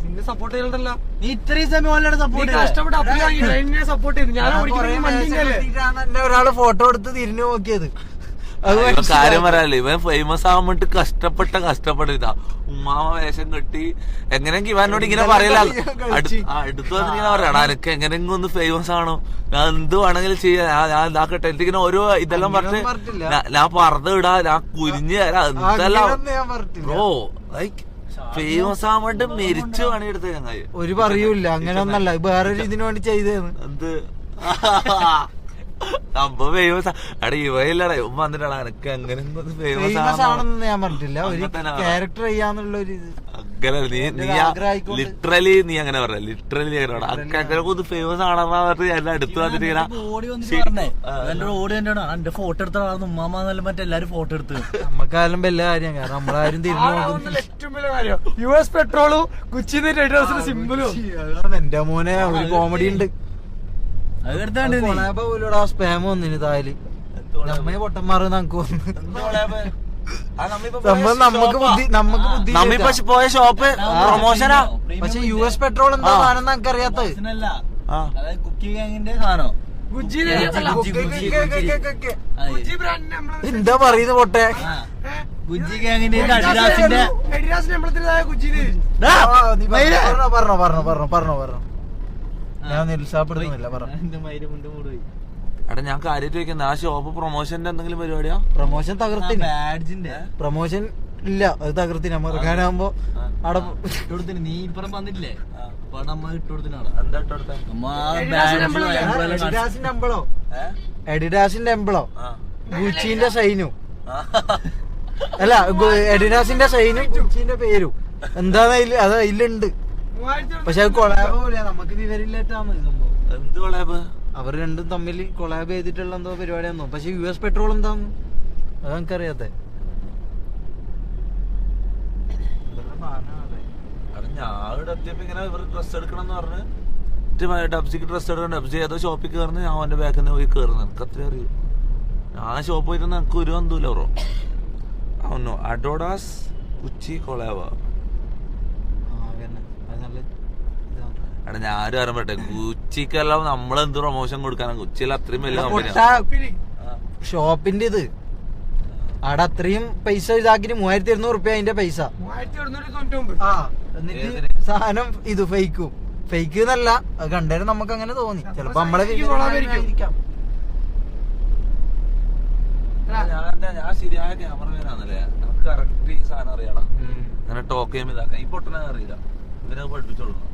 നിന്നെ സപ്പോർട്ട് ചെയ്യണ്ടല്ല. നീ ഇത്രയും സമയം സപ്പോർട്ട് കഷ്ടപ്പെട്ട് അപ്ലൈ സപ്പോർട്ട് ചെയ്തു. ഞാൻ ഓടിക്കുന്ന ഒരാള് ഫോട്ടോ എടുത്ത് തിരിഞ്ഞു നോക്കിയത്. കാര്യം പറയാല്ലേ, ഇവൻ ഫേമസ് ആവാൻ വേണ്ടി കഷ്ടപ്പെട്ടിതാ. ഉമ്മാമ വേഷം കെട്ടി എങ്ങനെയെങ്കിലും ഇവനോട് ഇങ്ങനെ പറയല. അടുത്ത് വന്നിട്ട് ഇങ്ങനെ പറയാടാ എനിക്ക് എങ്ങനെയെങ്കിലും ഒന്ന് ഫേമസ് ആണോ, ഞാൻ എന്ത് വേണമെങ്കിലും ചെയ്യാം, ഞാൻ ഇതാക്കട്ടെ. എനിക്കിങ്ങനെ ഓരോ ഇതെല്ലാം പറഞ്ഞ് ഞാൻ പറന്ന് ഇടാ, ഞാൻ കുരിഞ്ഞ് തരാം എന്തെല്ലാം ബ്രോ. ലൈക്ക് ഫേമസ് ആവാൻ വേണ്ടി മരിച്ചു പണിയെടുത്ത ചങ്ങായി. ഒരു പറയൂല അങ്ങനെ ഒന്നല്ല, വേറൊരു ഇതിനു വേണ്ടി ചെയ്തേന്ന്. എന്ത് സംഭവം ഫേമസ് എടാ ഇവയില്ലടാ ഇവൻ വന്നിട്ടാ എനക്ക് അങ്ങനെ ഫേമസ് ആണെന്ന് ഞാൻ പറഞ്ഞിട്ടില്ല. ഒരു ക്യാരക്ടർ ചെയ്യാന്നുള്ള ഒരു ഇത് അങ്ങനെ ലിറ്ററലി നീ അങ്ങനെ പറഞ്ഞ ലിറ്ററലി അങ്ങനെ ഒന്ന് ഫേമസ് ആണെന്നാ പറഞ്ഞ് എല്ലാം അടുത്ത് വന്നിട്ട് ഇങ്ങനെ ഓടി എന്റെ ഫോട്ടോ എടുത്ത ഉമ്മാന്നല്ല മറ്റെല്ലാരും ഫോട്ടോ എടുത്ത്. നമ്മക്കാലും വലിയ കാര്യം, കാരണം നമ്മളാരും തിരിഞ്ഞു നോക്കുന്നില്ല. ഏറ്റവും വലിയ കാര്യം US പെട്രോളും കൊച്ചിന്ന് റെഡ് സിമ്പിളും. എന്റെ മോനെ ഒരു കോമഡി ഉണ്ട്. സ്പാം വന്നിന് താല് നമ്മ പൊട്ടന്മാർ നമുക്ക് വന്ന് നമ്മ പോയ ഷോപ്പ് പ്രൊമോഷനാ. പക്ഷെ US പെട്രോൾ എന്താ സാധനം നമുക്ക് അറിയാത്തത്. കുക്കി ഗാങ്ങിന്റെ സാധനം എന്താ പറയുന്നത് പൊട്ടെ. ഗുജി ഗാങ്ങിന്റെ അഡിഡാസിന്റെ പറഞ്ഞോ ഞാൻ നിരുത്സാഹപ്പെടുന്നില്ല. എടാ ഞാൻ കാര്യമായിട്ട് ചോദിക്കുന്നത്, ആ ഷോപ്പ് പ്രൊമോഷന്റെ എന്തെങ്കിലും പരിപാടിയാ? പ്രൊമോഷൻ തകർത്തിന്. പ്രൊമോഷൻ ഇല്ല, അത് തകർത്തിന്. നമ്മ ഇറങ്ങാനാകുമ്പോ അവിടെ ഇട്ടുകൊടുത്തിന്. നീ ഇപ്പുറം വന്നിട്ടില്ലേ എഡിഡാസിന്റെ എംബ്ലോ ഗുച്ചിന്റെ സൈനും അല്ല, എഡിഡാസിന്റെ സൈനും ഗുച്ചിന്റെ പേരും എന്താന്ന് അത് അതിലുണ്ട്. പക്ഷെ അത് കൊളാബ് പോലെയാ, നമുക്ക് വിവരമില്ലാട്ടാണ് സംഭവം. എന്ത് കൊളാബ്? അവർ രണ്ടും തമ്മിൽ കൊളാബ് ചെയ്തിട്ടുള്ള എന്തോ പരിപാടിയാന്നോ. പക്ഷെ US പെട്രോൾ എന്താന്ന് അത് നമുക്കറിയാത്ത. ഞാൻ ഇവിടെ എത്തിയപ്പോ ഇങ്ങനെ ഇവർ ഡ്രസ് എടുക്കണം എന്ന് പറഞ്ഞ് ഡബ്സിക്ക് ഡ്രസ് എടുക്കണം. ഡബ്സി ഏതോ ഷോപ്പിൽ കയറുന്ന ഞാൻ അവന്റെ ബാക്കിൽ നിന്ന് പോയി കയറുന്നത്. എനിക്ക് അത്രേ അറിയൂ. ഞാൻ ഷോപ്പ് പോയിട്ട് എനിക്ക് ഒരു ബന്ധമില്ല ബ്രോ. അവനോ അഡോഡാസ് ഉച്ചി കൊളാബ. എടാ ഞാനും അറിയാൻ പറ്റേ ഗുച്ചിക്കെല്ലാം നമ്മളെന്ത് പ്രൊമോഷൻ കൊടുക്കാനാണ്? ഗുച്ചിയിൽ അത്രയും വലിയ കമ്പനി ഷോപ്പിന്റെ ഇത് അവിടെ അത്രയും പൈസ ഇതാക്കി 3200 അതിന്റെ പൈസ. എന്നിട്ട് സാധനം ഇത് ഫേക്കും. ഫേക്ക് എന്നല്ല, അത് കണ്ടേരം നമുക്ക് അങ്ങനെ തോന്നി. ചിലപ്പോ നമ്മളെ ഞാൻ ശരിയായ ക്യാമറമാനാണല്ലേ, നമുക്ക് കറക്റ്റ് സാധനം അറിയാടാ. അങ്ങനെ ടോക്ക് ചെയ്യുമ്പോൾ ഇതാക്കാം. ഈ പൊട്ടനെ അറിയില്ല, ഇതിനൊക്കെ പഠിപ്പിച്ചു കൊടുക്കണം.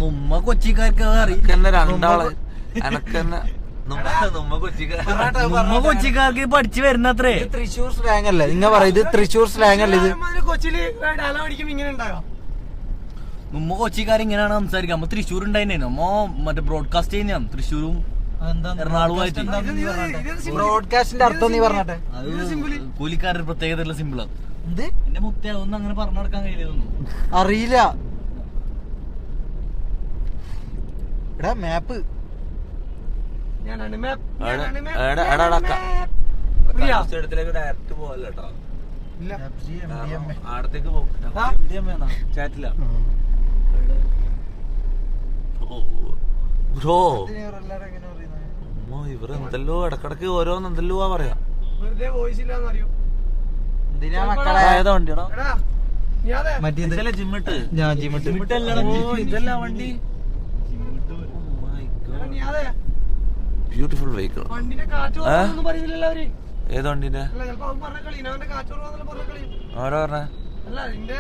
നമ്മ കൊച്ചിക്കാർക്ക് അറിയിക്കന്നെ രണ്ടാള് എനക്കന്നെ കൊച്ചിക്കാർക്ക് പഠിച്ചു വരുന്നത്രേ. തൃശ്ശൂർ സ്ലാങ് അല്ലേ നിങ്ങൾ പറയും? ഇത് തൃശ്ശൂർ സ്ലാങ് അല്ലേ? ഇത് കൊച്ചിയില് ഡയലോഗ് അടിക്കുമ്പോ ഇങ്ങനെ ഉണ്ടാകാം. നമ്മ കൊച്ചിക്കാർ ഇങ്ങനെയാണ് സംസാരിക്കുക. നമ്മ തൃശ്ശൂർ ഉണ്ടായിരുന്നു, നമ്മ മറ്റേ ബ്രോഡ്കാസ്റ്റ് ചെയ്യുന്ന തൃശ്ശൂരും എറണാകുളമായിട്ട്. ബ്രോഡ്കാസ്റ്റിന്റെ അർത്ഥം നീ പറഞ്ഞെ? കൂലിക്കാരുടെ പ്രത്യേകതയുള്ള സിമ്പിളാണ്. എന്റെ മുത്തേ ഒന്നും അങ്ങനെ പറഞ്ഞു നടക്കാൻ കഴിയില്ല. അറിയില്ല. മാപ്പ് ഞാനാണ് map, എടാ, ഞാനാണ് map, എടാ, ഞാനാണ് എടാ, map. പ്രിയ, സ്റ്റേഡിയത്തിലേക്ക് ഡയറക്റ്റ് പോകല്ലോ കേട്ടോ. ഇല്ല. ആടത്തേക്ക് പോകും ചാറ്റില്ല ബ്രോ. ഇവർ എന്തെല്ലോ ഇടക്കിടക്ക് ഓരോന്ന് എന്തെല്ലോ പറയാ. വെറുതെ voice ഇല്ലാന്ന് അറിയോ? എന്തിനാ മക്കളെ ഏതാ വണ്ടിയാണോ? എടാ, നീ അതെ. മറ്റേ ഇതല്ലേ ജിമ്മിട്ട്? ഞാൻ ജിമ്മിട്ട് ഇതല്ല വണ്ടി. എടാ, നീ അതെ. Beautiful vehicle. വണ്ടിന്റെ കാറ്റ് കുറവൊന്നും പറയുന്നില്ലല്ലോ അവര്. ഏത് വണ്ടിന്റെ? അല്ല, ചിലപ്പോ അവൻ പറഞ്ഞ കളി, അവന്റെ കാറ്റ് കുറവാന്നല്ലോ പറഞ്ഞ കളി. ആരാ പറഞ്ഞ? അല്ല, നിന്റെ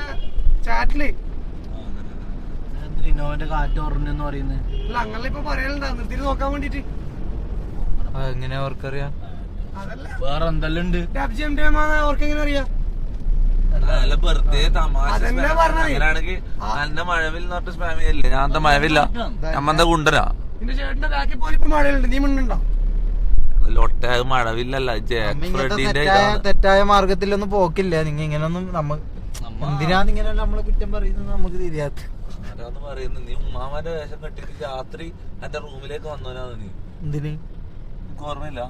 ചാറ്റില്. ഇന്നോവന്റെ കാറ്റ് ഓർമ്മ പറയുന്നത്. അല്ല, അങ്ങനെ ഇപ്പൊ പറയലുണ്ടാ നിർത്തിയിട്ട് നോക്കാൻ വേണ്ടിട്ട്. എങ്ങനെയാ അവർക്കറിയാം? അതല്ല, വേറെ എന്തെല്ലാം ഉണ്ട്? അവർക്ക് എങ്ങനെ അറിയാം? നല്ല ബർത്ത്ഡേ തമാശ അതെന്നെ പറഞ്ഞത്. അങ്ങനെയാണെങ്കിൽ എന്റെ മഴവിൽ നോട്ട് സ്പാം ചെയ്യല്ലേ? ഞാൻ എന്താ മഴവില്ല, നമ്മന്താ കുണ്ടനാ. നിന്റെ ചേട്ടന്റെ ബാക്കിൽ പോലെ ഇപ്പൊ മഴയുണ്ട്, നീ മിണ്ടുണ്ടോ? ലൊട്ട മഴവില്ലല്ല, ജാക്ക് ഫ്രെഡിന്റെ ഇതാണ്. തെറ്റായ മാർഗത്തിലൊന്നും പോക്കില്ല. നിങ്ങ ഇങ്ങനൊന്നും എന്തിനാന്ന് ഇങ്ങനെ നമ്മളെ കുറ്റം പറയുന്നത് നമുക്ക് തിരിയാത്ത. ആരാന്ന് പറയുന്നത്? നീ ഉമ്മാമാന്റെ വേഷം കെട്ടിട്ട് രാത്രി എന്റെ റൂമിലേക്ക് വന്നവനാണ് നീ. എന്തിന്? എനിക്ക് ഓർമ്മയില്ല.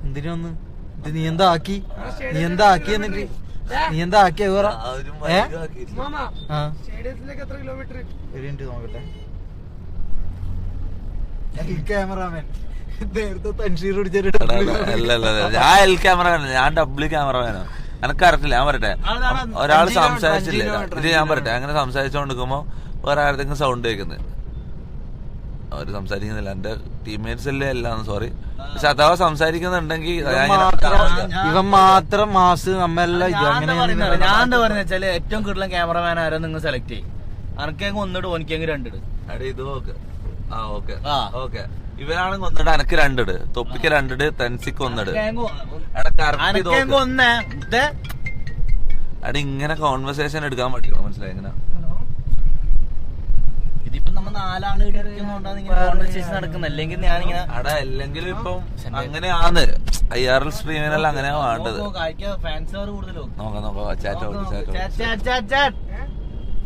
എന്തിനൊന്ന് ഇത് നീ എന്താ ആക്കി? എന്നിട്ട് നീ എന്താ ആക്കിയ ആ ഒരു മൈകാക്കി. മാമ, ആ സ്റ്റേഡിയത്തിലേക്ക് എത്ര കിലോമീറ്റർ? ഒരു മിനിറ്റ് നോക്കട്ടെ. ക്യാമറാമാൻ നേരത്തെ തൻഷീർ അല്ല ഞാൻ എൽ ക്യാമറമാനോ, ഞാൻ ഡബ്ല്യു ക്യാമറമാനോ? എനക്ക് അറിയത്തില്ല. ഞാൻ പറയട്ടെ, ഒരാള് സംസാരിച്ചില്ലേ ഇത്? ഞാൻ പറയട്ടെ, അങ്ങനെ സംസാരിച്ചോണ്ടിരിക്കുമ്പോ വേറെ ആരുടെങ്കിലും സൗണ്ട് കേൾക്കുന്നത്. അവര് സംസാരിക്കുന്നില്ല, എന്റെ ടീംമേറ്റ്സ് അല്ലേ എല്ലാം. സോറി. പക്ഷെ അഥവാ സംസാരിക്കുന്നുണ്ടെങ്കിൽ ഇവൻ മാത്രം മാസ് നമ്മെല്ലാം ഇത് അങ്ങനെ ഞാൻ എന്താ പറയുന്ന വെച്ചാല് ഏറ്റവും കൂടുതൽ ക്യാമറമാൻ ആരോ നിങ്ങൾ സെലക്ട് ചെയ്യും. അനക്കെങ്കിൽ ഒന്നിട്ട് ഓനിക്കെങ്കിൽ രണ്ടിട്. അടെ ഇത് നോക്ക്. ആ ഓക്കെ ആ. ഓക്കെ. ഇവനാണെങ്കിൽ ഒന്നിട്ട് എനക്ക് രണ്ടിട്, തൊപ്പിക്ക് രണ്ടിട്, തെൻസിക്ക് ഒന്നിട്. അനക്കെങ്കിൽ ഒന്നേ ഇത് അടെ ഇങ്ങനെ കോൺവെർസേഷൻ എടുക്കാൻ പറ്റില്ല, മനസ്സിലായി? ഇങ്ങനെ ഇതിപ്പോ നമ്മ നാലാണ് ഇരിക്കുന്നോണ്ടാണ് ഇങ്ങനെ കോൺവെർസേഷൻ നടക്കുന്നത്. അല്ലെങ്കിൽ ഞാനിങ്ങനെ അടാ അല്ലെങ്കിലും ഇപ്പം അങ്ങനെയാണ്. IRL സ്ട്രീമിനെല്ലാം അങ്ങനെയാ വേണ്ടത്. ഫാൻസുകാർ കൂടുതലും നോക്കാം ചാറ്റ്.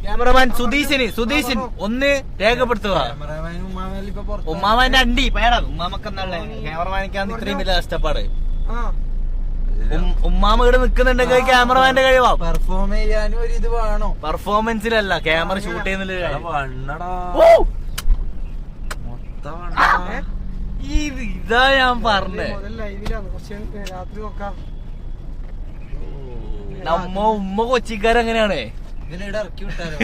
ക്യാമറമാൻ സുധീശൻ ഒന്ന് രേഖപ്പെടുത്തുക. ഉമ്മാമാന്റെ അണ്ടി പേടാ. ഉമ്മാമക്ക് എന്നാളെ ക്യാമറമാനിക്കാണ് ഇത്രയും വലിയ കഷ്ടപ്പാട്. ഉമ്മാമ ഇവിടെ നിക്കുന്നുണ്ടെങ്കിൽ ക്യാമറമാന്റെ കഴിവാ. പെർഫോം ചെയ്യാനും ഒരു ഇത് വേണോ? പെർഫോമൻസിലല്ല, ക്യാമറ ഷൂട്ട് ചെയ്യുന്നില്ല. ഇതാ ഞാൻ പറഞ്ഞേ. ലൈവിലാണ്, കുറച്ച് രാത്രി നോക്കാം. ഉമ്മ കൊച്ചിക്കാരങ്ങനെയാണേ. ഇതിനിടെ ഇറക്കി വിട്ടാലോ?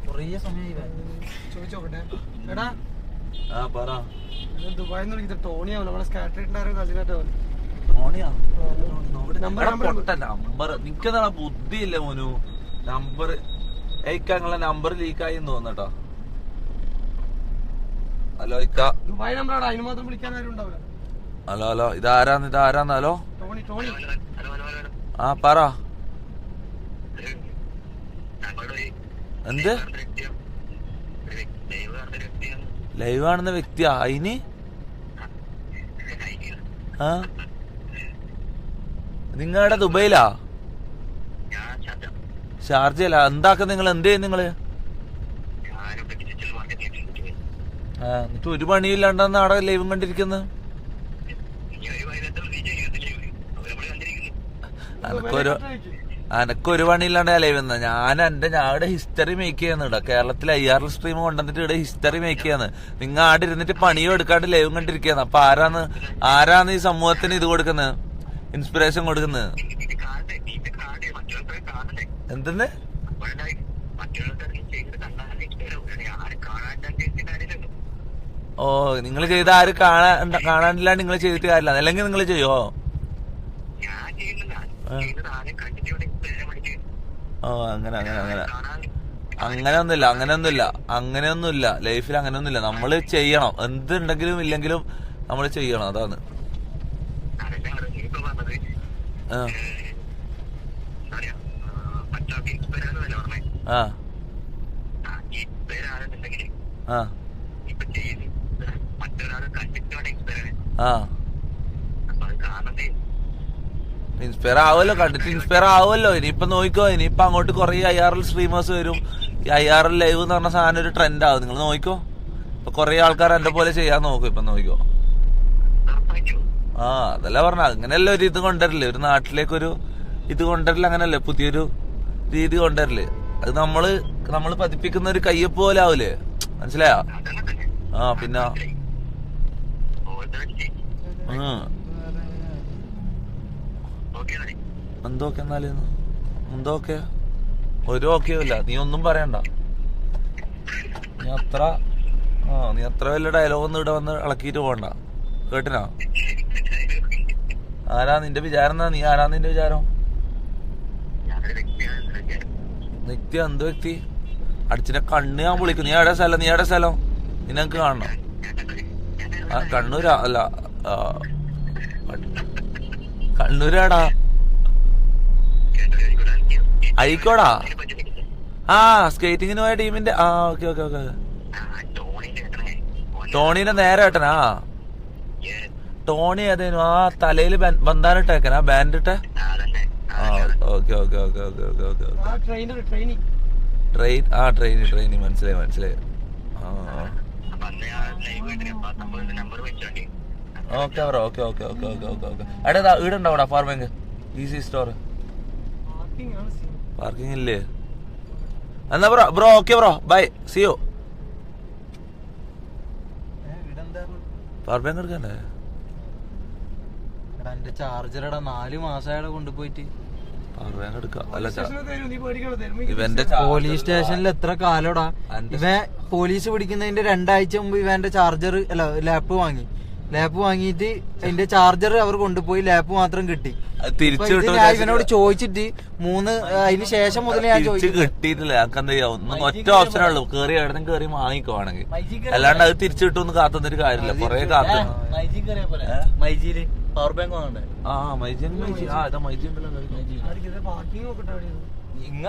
കൊറേ സമയം ചോദിച്ചോക്കട്ടെ. എടാ, ആ പറ. ദുബായിൽ നിന്ന് വിളിക്കുന്നത് ടോണിയാവും, നമ്മളെ സ്കാറ്ററിണ്ടാരും കസിനായിട്ടാവും. നമ്പർ നിക്കതാ ബുദ്ധിയില്ല മോനു. നമ്പർ അയക്കാനുള്ള നമ്പർ ലീക്കായി തോന്നട്ടോ. ഹലോ ഇക്ക. ദുബായ് നമ്പറാണ്, അതിന് മാത്രം വിളിക്കാൻ ആരും ഉണ്ടാവില്ല. ഹലോ ഇതാരാന്ന്? Hello Tony. ആ പറ. എന്ത് ലൈവ് കാണുന്ന വ്യക്തിയാ? അയിന് ആ നിങ്ങളുടെ ദുബൈയിലാ? ഷാർജയില? എന്താക്കുന്ന നിങ്ങൾ? എന്ത് ചെയ്യും നിങ്ങള്? എന്നിട്ട് ഒരു പണിയില്ലാണ്ടെന്ന് അവിടെ ലൈവും കണ്ടിരിക്കുന്നത്. എനക്കൊരു പണിയില്ലാണ്ട് ലൈവ് എന്നാ ഞാൻ ഇവിടെ ഹിസ്റ്ററി മേക്ക് ചെയ്യുന്നുണ്ടോ? കേരളത്തിൽ IRL സ്ട്രീം കൊണ്ടുവന്നിട്ട് ഇവിടെ ഹിസ്റ്ററി മേക്ക് ചെയ്യാന്ന്. നിങ്ങൾ ആടെ ഇരുന്നിട്ട് പണിയോ എടുക്കാണ്ട് ലൈവും കണ്ടിരിക്കുകയാണ്. അപ്പൊ ആരാന്ന് ഈ സമൂഹത്തിന് ഇത് കൊടുക്കുന്നത്, ഇൻസ്പിറേഷൻ കൊടുക്കുന്നത്? എന്തെന്ന്? ഓ നിങ്ങൾ ചെയ്ത ആര് കാണാനില്ലാണ്ട് നിങ്ങൾ ചെയ്തിട്ട് കാര്യമില്ല. അല്ലെങ്കിൽ നിങ്ങൾ ചെയ്യോ? ഓ അങ്ങനെ അങ്ങനെയൊന്നുമില്ല ലൈഫിൽ അങ്ങനെയൊന്നുമില്ല. നമ്മള് ചെയ്യണം, എന്തുണ്ടെങ്കിലും ഇല്ലെങ്കിലും നമ്മൾ ചെയ്യണം. അതാണ്. ആ ആ ആ ഇൻസ്പയർ ആവുമല്ലോ, കണ്ടിട്ട് ഇൻസ്പയർ ആവുമല്ലോ. ഇനിയിപ്പൊ നോക്കിക്കോ, ഇനിയിപ്പൊ അങ്ങോട്ട് കുറെ IRL സ്ട്രീമേഴ്സ് വരും. ഈ IRL ലൈവ് എന്ന് പറഞ്ഞ സാധനം ഒരു ട്രെൻഡ് ആവും. നിങ്ങൾ നോക്കിക്കോ, ഇപ്പൊ കൊറേ ആൾക്കാർ എന്റെ പോലെ ചെയ്യാൻ നോക്കും. ഇപ്പൊ നോക്കിക്കോ. ആ അതല്ല പറഞ്ഞ അങ്ങനെയല്ല ഒരു ഇത് കൊണ്ടുവരില്ലേ, ഒരു നാട്ടിലേക്കൊരു ഇത് കൊണ്ടുവരില്ല, അങ്ങനല്ലേ പുതിയൊരു രീതി കൊണ്ടുവരില്ലേ. അത് നമ്മള് പതിപ്പിക്കുന്ന ഒരു കയ്യൊപ്പ് പോലെ ആവൂലേ, മനസ്സിലായോ? ആ പിന്നെ എന്തൊക്കെ എന്നാലും എന്തൊക്കെ ഒരു ഓക്കെയില്ല. നീ ഒന്നും പറയണ്ട. നീ അത്ര വലിയ ഡയലോഗൊന്നും ഇവിടെ വന്ന് ഇളക്കിയിട്ട് പോകണ്ട, കേട്ടിനാ? ആരാ നിന്റെ വിചാരം? നീ ആരാ നിന്റെ വിചാരം? വ്യക്തി എന്ത് വ്യക്തി? അടിച്ചിന്റെ കണ്ണ് ഞാൻ വിളിക്കും. നീ എവിടെ സ്ഥലം? നിനക്ക് കാണണം. ആ കണ്ണൂരാ? അല്ല കണ്ണൂരാടാ. അഴിക്കോടാ? ആ സ്കേറ്റിങ്ങിന് പോയ ടീമിന്റെ. ആ ഓക്കെ. ടോണിന്റെ നേരെ ഏട്ടനാ? ടോണി ഏതേനു? ആ തലയില് ബന്ധാനിട്ടേക്കനാ, ബാൻഡ് ഇട്ടെ? ആ ഓക്കെ. ട്രെയിനി മനസ്സിലായി. ആ ഓക്കെ ബ്രോ. ഓക്കെ. എടാ ഈടുണ്ടാവൂടാ power bank? Easy store parking ഇല്ലേ? എന്നാ bro okay bro, bye, see you. Power bank എടുക്കണ്ടേ? എന്റെ ചാർജറടാ 4 മാസമായിട്ട് കൊണ്ടുപോയിട്ട്. പവർ ബാങ്ക് എടുക്കാം. അല്ല പോലീസ് സ്റ്റേഷനിൽ എത്ര കാലോടാ ഇവൻ പോലീസ് പിടിക്കുന്നതിന്റെ 2 ആഴ്ച മുമ്പ് ഇവന്റെ ചാർജർ അല്ല ലാപ്പ് വാങ്ങിയിട്ട് അതിന്റെ ചാർജർ അവർ കൊണ്ടുപോയി, ലാപ്പ് മാത്രം കിട്ടി. ഞാൻ ഇവനോട് ചോദിച്ചിട്ട് അതിന് ശേഷം മുതൽ ഞാൻ കിട്ടിയിട്ടില്ല. ഒറ്റ ഓപ്ഷനേ ഉള്ളൂ, കേറി എവിടെയും കേറി വാങ്ങിക്കുവാണെങ്കിൽ. അല്ലാണ്ട് അത് തിരിച്ചു കിട്ടുമെന്ന് കാത്തുന്നൊരു കാര്യമില്ല. കൊറേ കാത്തു. മൈജിയില് പവർ ബാങ്ക് വാങ്ങണ്ടേ? മൈജി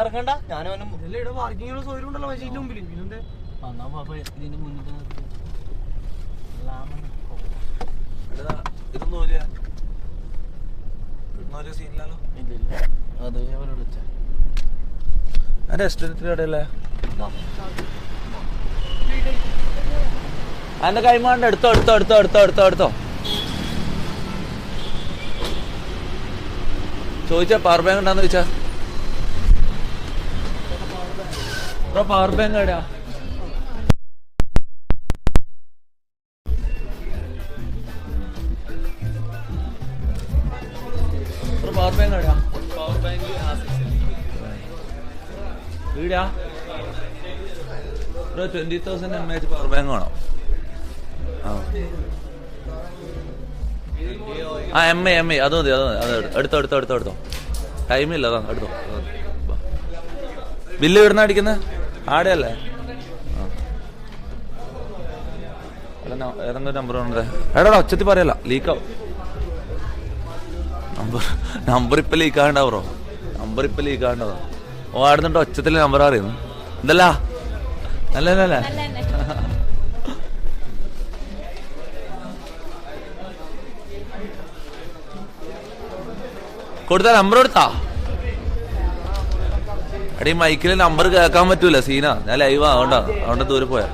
ഇറങ്ങണ്ട. ഞാനും പാർക്കിംഗ് സൗകര്യം ഉണ്ടല്ലോ മൈജിന്റെ മുമ്പിൽ. ഇതിന് മുന്നിട്ട് സീനില്ലല്ലോ. അത് അവരോട് വെച്ചാ റെസ്റ്റോറന്റിലൂടെയല്ലേ? അതിന്റെ കൈമാണ്ട് എടുത്തോ. ചോദിച്ചാ പവർ ബാങ്ക് ഉണ്ടാന്ന് ചോദിച്ചാ. പവർ ബാങ്ക് എവിടെയാ? പവർ ബാങ്ക് എവിടെയാ? പവർ ബാങ്ക് വീടാ? 20,000 mAh പവർ ബാങ്ക് വേണം. MA അത് മതി. എടുത്തോ. ടൈമില്ല, അതാ എടുത്തോ. ബില്ല് ഇവിടുന്ന അടിക്കുന്നത്? ആടെയല്ലേ? ഏതെങ്കിലും നമ്പർ വേണ്ടേ? എടാ ഒച്ചത്തി പറയല്ല, ലീക്കാവും. നമ്പർ ഇപ്പൊ ലീക്കാണ്ടാവോ? ഓ ആടുന്നുണ്ട് ഒച്ചത്തില് നമ്പർ അറിയുന്നു. എന്തല്ല അല്ലല്ലേ? കൊടുത്താ നമ്പർ കൊടുത്താ? എടീ മൈക്കില് നമ്പർ കേൾക്കാൻ പറ്റൂല, സീനാ. ഞാൻ ലൈവാ, അതുകൊണ്ടാ ദൂരെ പോയാ.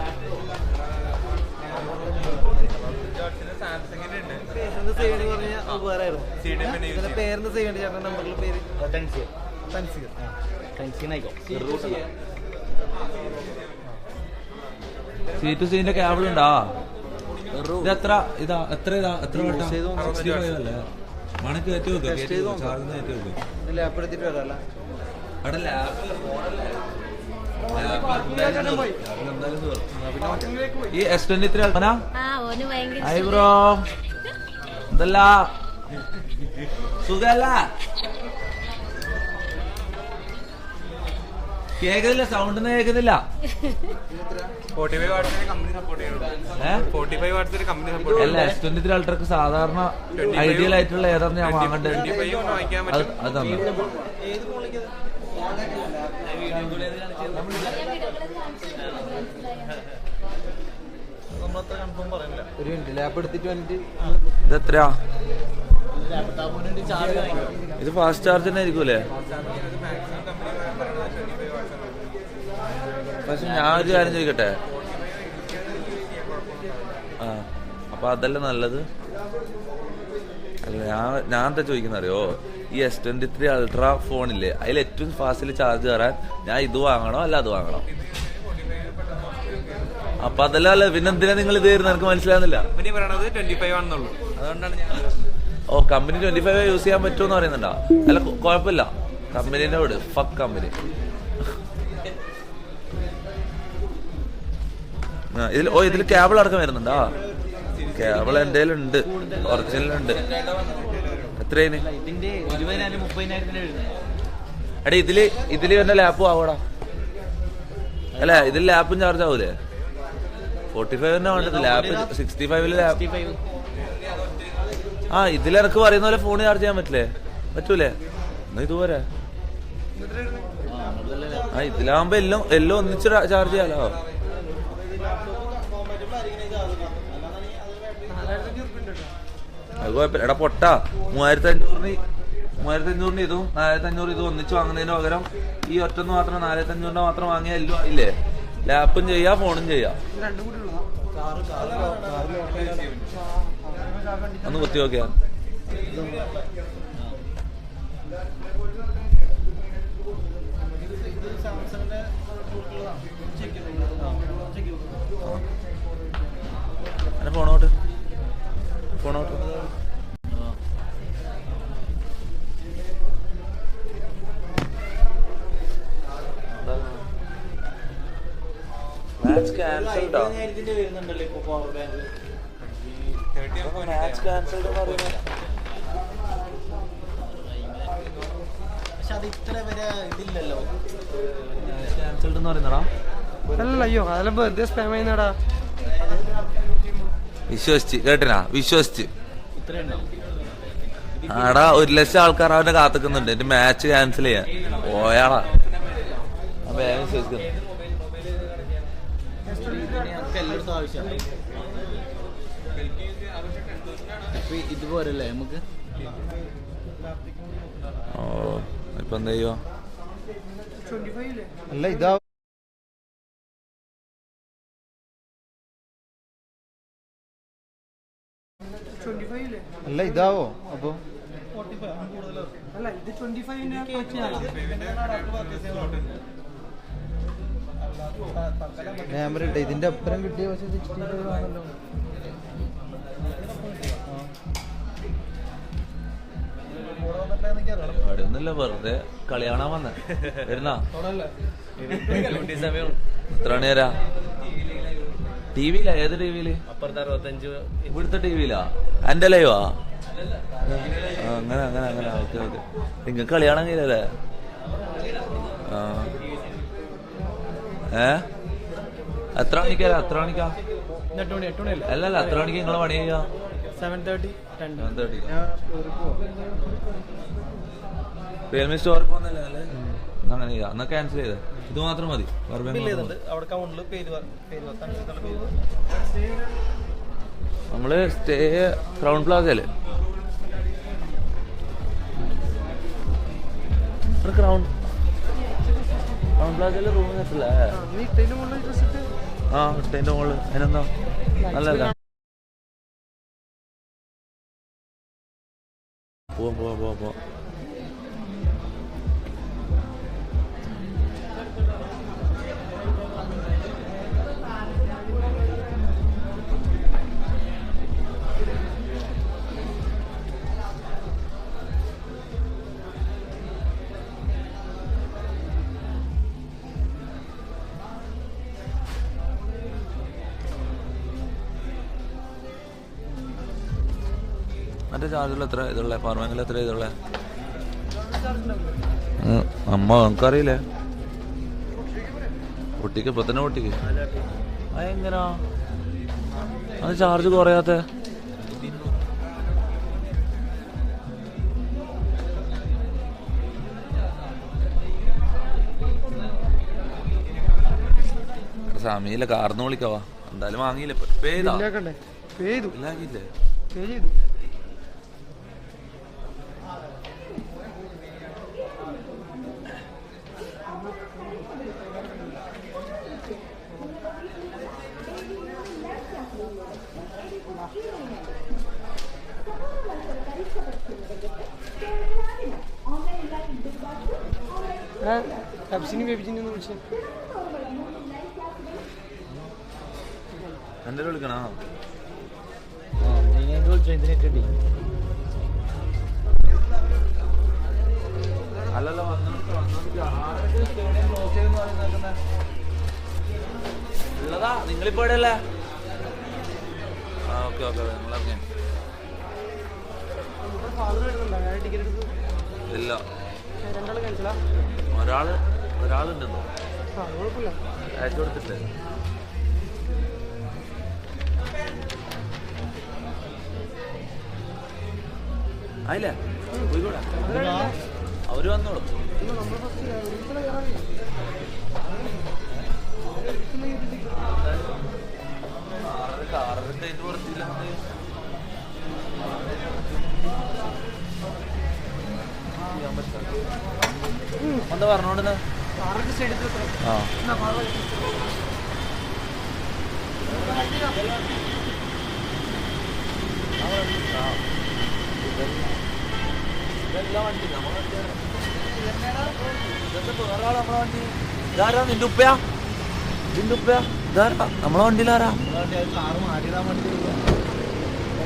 സീറ്റ് സീന്റെ കേബിൾ ഉണ്ടാ? ഇത് എത്ര വട്ടാ? 65 അല്ലേ? മണക്ക് കയറ്റി വെക്കാം. ചാർജ് കയറ്റി വെക്കാം. ഈ S23 ഹായ് ബ്രോ, എന്തല്ല സുഖല്ല? കേക്കുന്നില്ല, സൗണ്ട് ഒന്നും കേൾക്കുന്നില്ല. 45 വാട്ട്സിന് കമ്പനി സപ്പോർട്ട് ചെയ്യുന്നുണ്ട്. അല്ല S23 അൾട്രക്ക് സാധാരണ ഐഡിയൽ ആയിട്ടുള്ള ഏതാണെന്ന് ഞാൻ വാങ്ങണ്ടേ? അതാണ് ഇതെത്രയാ? ഇത് ഫാസ്റ്റ് ചാർജ് തന്നെ ആയിരിക്കൂലേ? പക്ഷെ ഞാൻ ഒരു കാര്യം ചോദിക്കട്ടെ, ആ അപ്പൊ അതല്ല നല്ലത്. അല്ല ഞാൻ എന്താ ചോദിക്കുന്ന അറിയോ, ഈ S23 അൾട്രാ ഫോണില്ലേ, അതിൽ ഏറ്റവും ഫാസ്റ്റിൽ ചാർജ് കയറാൻ ഞാൻ ഇത് വാങ്ങണോ അല്ല അത് വാങ്ങണോ? അപ്പൊ അതല്ല അല്ല പിന്നെന്തിനാ നിങ്ങൾ ഇത് തരുന്നത്? എനിക്ക് മനസ്സിലാകുന്നില്ല. അതുകൊണ്ടാണ് ഞാൻ ഓ കമ്പനി 25 യൂസ് ചെയ്യാൻ പറ്റുമെന്ന് പറയുന്നുണ്ടോ? അല്ല കുഴപ്പമില്ല, കമ്പനീന്റെ വീട് ഫക്ക് കമ്പനി. ഇതിൽ കേബിൾ അടക്കം വരുന്നുണ്ടോ? കേബിൾ എന്റെ ഉണ്ട്, ഒറിജിനൽ ഉണ്ട്. എത്രയാണ്? എടാ ഇതില് എന്റെ ലാപ്പും ആവൂടാ. അല്ല ഇതിൽ ലാപ്പും ചാർജ് ആവൂലേ? 45 തന്നെ വേണ്ടത്. Lap 65 lap. ആ ഇതിലെനക്ക് പറയുന്ന പോലെ ഫോൺ ചാർജ് ചെയ്യാൻ പറ്റില്ലേ? പറ്റൂലേ? എന്നാ ഇതുപോലെ ആ ഇതിലാകുമ്പോ എല്ലാം ഒന്നിച്ച് ചാർജ് ചെയ്യാലോ. അത് കുഴപ്പമില്ല. എടാ പൊട്ടാ, 3500 ഇതും 4500 ഇതും ഒന്നിച്ച് വാങ്ങുന്നതിന് പകരം ഈ ഒറ്റന്ന് മാത്രം 4500 മാത്രം വാങ്ങിയ എല്ലാം ഇല്ലേ? ലാപ്പും ചെയ്യാ ഫോണും ചെയ്യാം. ഒന്ന് കുത്തി നോക്കിയാ ഫോണോട്ട് മാച്ച് ക്യാൻസൽഡോ? മാച്ച് ക്യാൻസൽഡ് ക്യാൻസൽഡ് എന്ന് പറയുന്നടാ. അയ്യോ അതെല്ലാം വെറുതെ സ്പാം ചെയ്യുന്നടാ. വിശ്വസിച്ച് കേട്ടിനാ, വിശ്വസിച്ച് ആടാ 1,00,000 ആൾക്കാർ അവനെ കാത്തുക്കുന്നുണ്ട് എന്റെ മാച്ച് ക്യാൻസൽ ചെയ്യാൻ. പോയാടാ വേഗം വിശ്വസിക്കുന്നു. ഇതുപോരല്ലേ നമുക്ക്? ഓ ഇപ്പൊ എന്താ ചെയ്യോ? അല്ല ഇതാ അല്ല ഇതാവോ? അപ്പൊ ഞാൻ പറയട്ടെ, ഇതിന്റെ അപ്പുറം കിട്ടിയ പക്ഷെ 65 ആണല്ലോ. അവിടെയൊന്നുമില്ല, വെറുതെ കളി കാണാൻ വന്നേ. വരുന്നാ എത്ര മണി വരാ? ടിവിയിലാ? ഏത് ടിവിയില്? ഇവിടുത്തെ ടിവിയിലാ? എന്റെ ലൈവാ? അങ്ങനെ അങ്ങനെ അങ്ങനെ ഓക്കെ ഓക്കെ. നിങ്ങൾക്ക് കളി കാണാൻ കഴിയില്ലല്ലേ? എത്ര മണിക്കാ? എത്ര മണിക്കാ? അല്ലല്ല എത്ര മണിക്ക് നിങ്ങളെ പണി ചെയ്യാ? 7:30 റിയൽമി സ്റ്റോറിൽ പോകുന്നല്ലേ അല്ലേ? അങ്ങനെ ചെയ്യാം. എന്നാ ക്യാൻസൽ ചെയ്തേ, ഇത് മാത്രം മതി. നമ്മള് സ്റ്റേ ക്രൗൺ പ്ലാസല്ലേ? ക്രൗൺ പ്ലാസയില് റൂം കിട്ടില്ലേ? ആ ഇട്ടതിന്റെ മുകളിൽ. അതിനെന്താ നല്ലല്ല. പോവാ മറ്റേ ചാർജറിൽ എത്ര ഇതുള്ള? പവർ ബാങ്കിൽ എത്ര ഇതുള്ള? അമ്മ നമുക്കറിയില്ലേ? പൊട്ടിക്ക് ഇപ്പൊ തന്നെ പൊട്ടിക്ക്. അതെങ്ങനാ അത് ചാർജ് കുറയാത്ത? സമയില്ല, കാർന്ന് വിളിക്കവാ. എന്തായാലും വാങ്ങിയില്ല. ഇല്ലാക്കിയില്ലേ? ഡബ്സിനും ബേബിജിനും ഒന്ന് വിളിച്ചേ. എന്റെ വിളിക്കണോ? അല്ലല്ലോ ഉള്ളതാ. നിങ്ങളിപ്പോ എവിടെയല്ലേ? ആ ഓക്കെ ഓക്കെ നിങ്ങളറിഞ്ഞേ. ഇല്ല ഒരാളുണ്ടെന്നോ അയച്ചു കൊടുത്തിട്ട്. ആയില്ലേ പോയിക്കൂടെ? അവര് വന്നോളൂ. കാറൊക്കെ കുറച്ചില്ല എന്താ പറഞ്ഞോണ്ടെന്ന്. ആ ഇതെല്ലാം വണ്ടി നമ്മളെ വണ്ടി. ഇതാരാ? നിന്റെ ഉപ്പയാ? നിന്റെ ഉപ്പയാ? ഇതാരാ നമ്മളെ വണ്ടിയിലാരാ?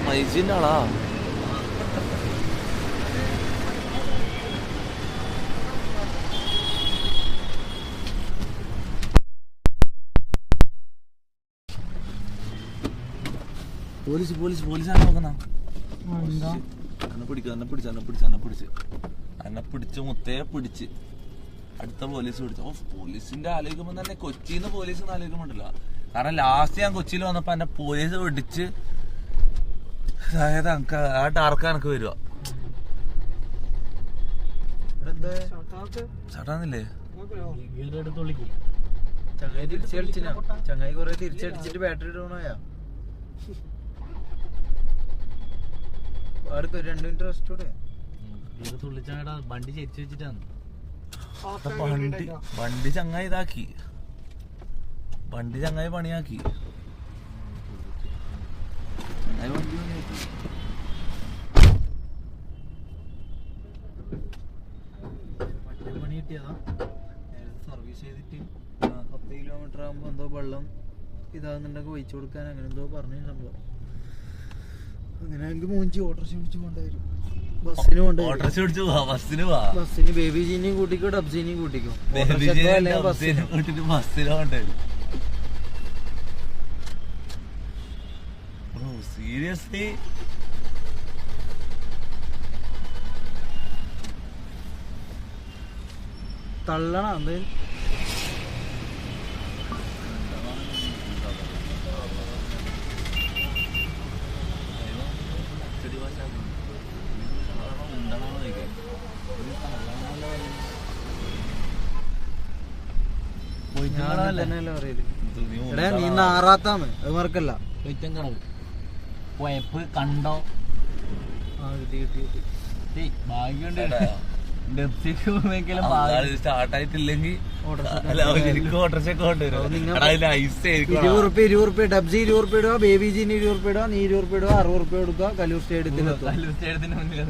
മൈസിന്റെ ആളാ? പോലീസാണ് നോക്കുന്ന. എന്നെ പിടിച്ച് മുത്തയെ പിടിച്ച് അടുത്ത പോലീസ് പിടിച്ചു. പോലീസിന്റെ ആലോചിക്കുമ്പോ തന്നെ കൊച്ചിന്ന് പോലീസ് ആലോചിക്കുമ്പോണ്ടല്ലോ. കാരണം ലാസ്റ്റ് ഞാൻ കൊച്ചിയിൽ വന്നപ്പോ എന്നെ പോലീസ് പിടിച്ച് അതായത് എനിക്ക് ആ ഡാർക്ക് എനിക്ക് വരുക. ചട്ടാന്നില്ലേ? ചങ്ങായി തിരിച്ചടിച്ചില്ല. ചങ്ങായി കൊറേ തിരിച്ചടിച്ചിട്ട് ബാറ്ററി ഡൗൺ ആയാ. 2 മിനിറ്റ് റെസ്റ്റോടെ തുള്ളിച്ചാടാ. വണ്ടി ചെരിച്ചു വെച്ചിട്ടാണ് വണ്ടി ചങ്ങായി ഇതാക്കി. വണ്ടി ചങ്ങായി പണിയാക്കി. പണി കിട്ടിയതാ. സർവീസ് ചെയ്തിട്ട് 10 കിലോമീറ്റർ ആകുമ്പോ എന്തോ വെള്ളം ഇതാകുന്നുണ്ടെങ്കിൽ ഒഴിച്ചു കൊടുക്കാൻ അങ്ങനെ എന്തോ പറഞ്ഞ സംഭവം. അങ്ങനെ എനിക്ക് മൂഞ്ചി ഓട്ടോറിക്ഷ പിടിച്ച് കൊണ്ടുവരും. ബസ്സിന് കൊണ്ടുവരും. ബസ്സിന് ബേബിജിനെയും കൂട്ടിക്കോ ഡബ്സിനെയും കൂട്ടിക്കോ. ബസ്സിന് കൊണ്ടുവരും. സീരിയസ്ലി തള്ളണ അത്. തന്നെയല്ലേ പറയല്. എടാ നീ നാറാത്താന്ന് അത് മറക്കല്ല. പോയപ്പ് കണ്ടോ? സ്റ്റാർട്ടായിട്ടില്ലെങ്കിൽ 20 ഉറുപ്പ്യ ഡബ്സി 20 ഉറുപ്പ്യ ഇടുക, ബേബിജിന് 20 ഉറുപ്പ്യ ഇടുക, നീ 20 ഉറുപ്പ്യ ഇടുക, 60 ഉറുപ്പ്യ കൊടുക്കുക. കലൂർ സ്റ്റേഡിയത്തിന് മുന്നിൽ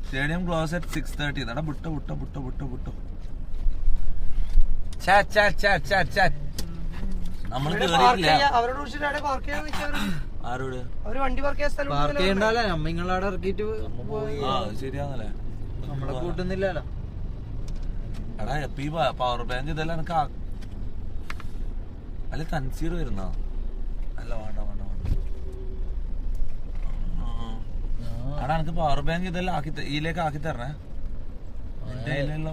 സ്റ്റേഡിയം ക്ലോസ് അറ്റ് 6:30. നട ബുട്ടോ നമ്മള് ആരോട് അവര് വണ്ടി പാർക്ക് ചെയ്യാൻ സ്ഥലം പാർക്ക് ചെയ്യണ്ടല്ലേ. നമ്മ നിങ്ങളവിടെ ഇറക്കിട്ട് ആ ശരിയാന്നല്ലേ. നമ്മളെ കൂട്ടുന്നില്ലല്ലോ. എടാ എപ്പ ഈ പവർ ബാങ്ക് ഇതെല്ലാം എനിക്ക് അല്ല തൻസീർ വരുന്ന അല്ല വേണ്ട എടാ എനിക്ക് പവർ ബാങ്ക് ഇതെല്ലാം ഇതിലേക്ക് ആക്കി തരണേ.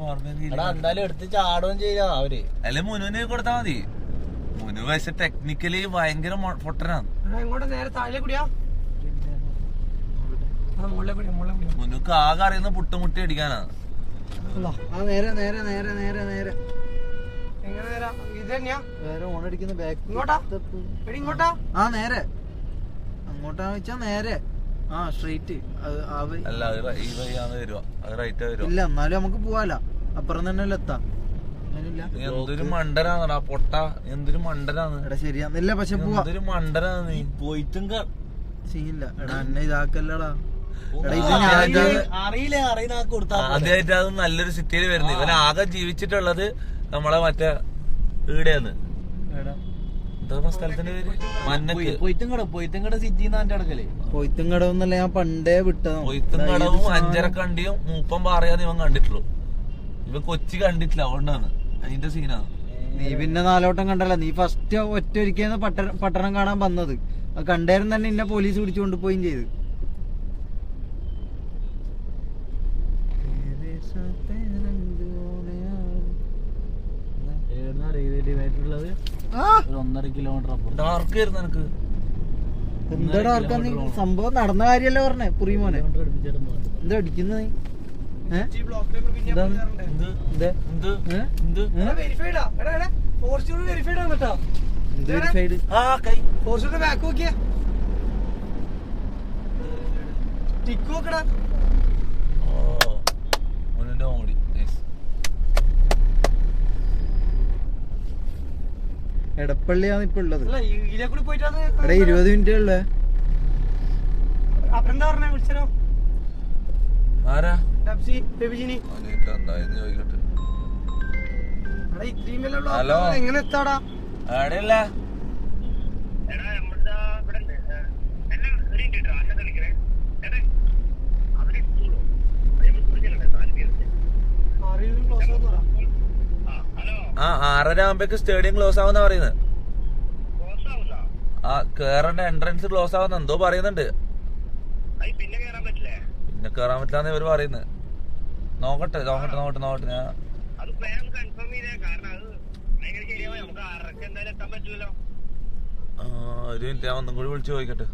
പവർ ബാങ്ക് എന്തായാലും എടുത്ത് ചാടുകയും ചെയ്യാ അവര്. അല്ലെ മുനുവിനെ കൊടുത്താ മതി. മുനു പക്ഷെ ടെക്നിക്കലി ഭയങ്കര പൊട്ടനാണ്. ഇങ്ങോട്ട് നേരെ താഴെ കൂടിയാ മുനുക്ക് ആകെ അറിയുന്ന പുട്ടുമുട്ടി അടിക്കാനാണ്. നേരെ നേരെ നേരെ നേരെ നേരെ എങ്ങനെ നേരാ? ഇത് തന്നെയാ വേറെ ഓണടിക്കുന്ന ബാക്ക്. ഇങ്ങോട്ടാ ഇങ്ങോട്ടാ? ആ നേരെ അങ്ങോട്ടാന്ന് വെച്ചാ നേരെ. ആ സ്ട്രെയിറ്റ്. അല്ല ഈ വഴിയാന്ന് വരുവാ. അത് റൈറ്റ് വരുവാ. ഇല്ല എന്നാലും നമുക്ക് പോവാലോ. അപ്പുറം തന്നെ എത്താം. ഇല്ല. എന്തൊരു മണ്ടനാണെടാ പൊട്ട, എന്തൊരു മണ്ടനാണ്. എടാ ശരിയാന്നില്ല, പക്ഷെ പോവാ. എന്തൊരു മണ്ടനാണ് നീ. പോയിട്ടും സീനില്ല. എടാ എന്നെ ഇതാക്കല്ലടാ. എടാ ഇത് അറിയില്ല, അറിയുന്ന ആൾക്ക് കൊടുത്താ ആദ്യമായിട്ട് അത് നല്ലൊരു സിറ്റിയിൽ വരുന്നത്. ഇവൻ ആകെ ജീവിച്ചിട്ടുള്ളത് നമ്മളെ മറ്റേ ഈടെയാണ്, എന്താ സ്ഥലത്തിന്റെ പേര്, മന്നക്ക്. പൊയ്ത്തുംകട സിറ്റിന്ന് എന്റെ അടക്കല്ലേ. കൊയ്ത്തുംകടവെന്നല്ല, ഞാൻ പണ്ടേ വിട്ടതാ. കൊയ്ത്തുംകടവും അഞ്ചരക്കണ്ടിയും മൂപ്പം പറയാന്ന് ഇവൻ കണ്ടിട്ടുള്ളൂ. ഇവൻ കൊച്ചി കണ്ടിട്ടില്ല, അതുകൊണ്ടാണ് അതിന്റെ സീനാണ്. നീ പിന്നെ 4 വട്ടം കണ്ടല്ല. നീ ഫസ്റ്റ് ഒറ്റ ഒരിക്കൽ പട്ടണം കാണാൻ വന്നത്. അത് കണ്ടേരം തന്നെ ഇന്നെ പോലീസ് പിടിച്ചുകൊണ്ട് പോയും ചെയ്ത്. ഒരു 1.5 കിലോമീറ്റർ അപ്പുറം. ഡാർക്ക് ആയിരുന്നു എനിക്ക്. എന്താടാ ആർക്കാ നീ സംഭവം നടന്ന കാര്യല്ലേ പറഞ്ഞേ പുറിമോനെ? എന്താ അടിക്കുന്ന നീ? ബാക്ക് നോക്കിയാ ടിക്ക് നോക്കടാ. എടപ്പള്ളിയാണ് ഇപ്പൊ ഉള്ളത്. ഇതിലെ കൂടി പോയിട്ടാണ്. എടാ 20 മിനിറ്റേ ഉള്ളേ. അപ്പഴെന്താ പറഞ്ഞേ വിളിച്ചോ? ആരാ ഡബ്സി ബേബിജിനി. ചോദിക്കട്ടെ. ഇത്രയും വില ഹലോ. എങ്ങനെ എത്താടാ? ആടെയല്ല ആ 6:30 ആകുമ്പേക്ക് സ്റ്റേഡിയം ക്ലോസ് ആവുന്ന പറയുന്നത്. ആ കേറേണ്ട എൻട്രൻസ് ക്ലോസ് ആവുന്ന എന്തോ പറയുന്നുണ്ട്. പിന്നെ കേറാൻ പറ്റില്ലാന്ന് ഇവര് പറയുന്നത്. നോക്കട്ടെ ഞാൻ ഒരു മിനിറ്റ്, ഞാൻ ഒന്നും കൂടി വിളിച്ചു ചോദിക്കട്ടെ.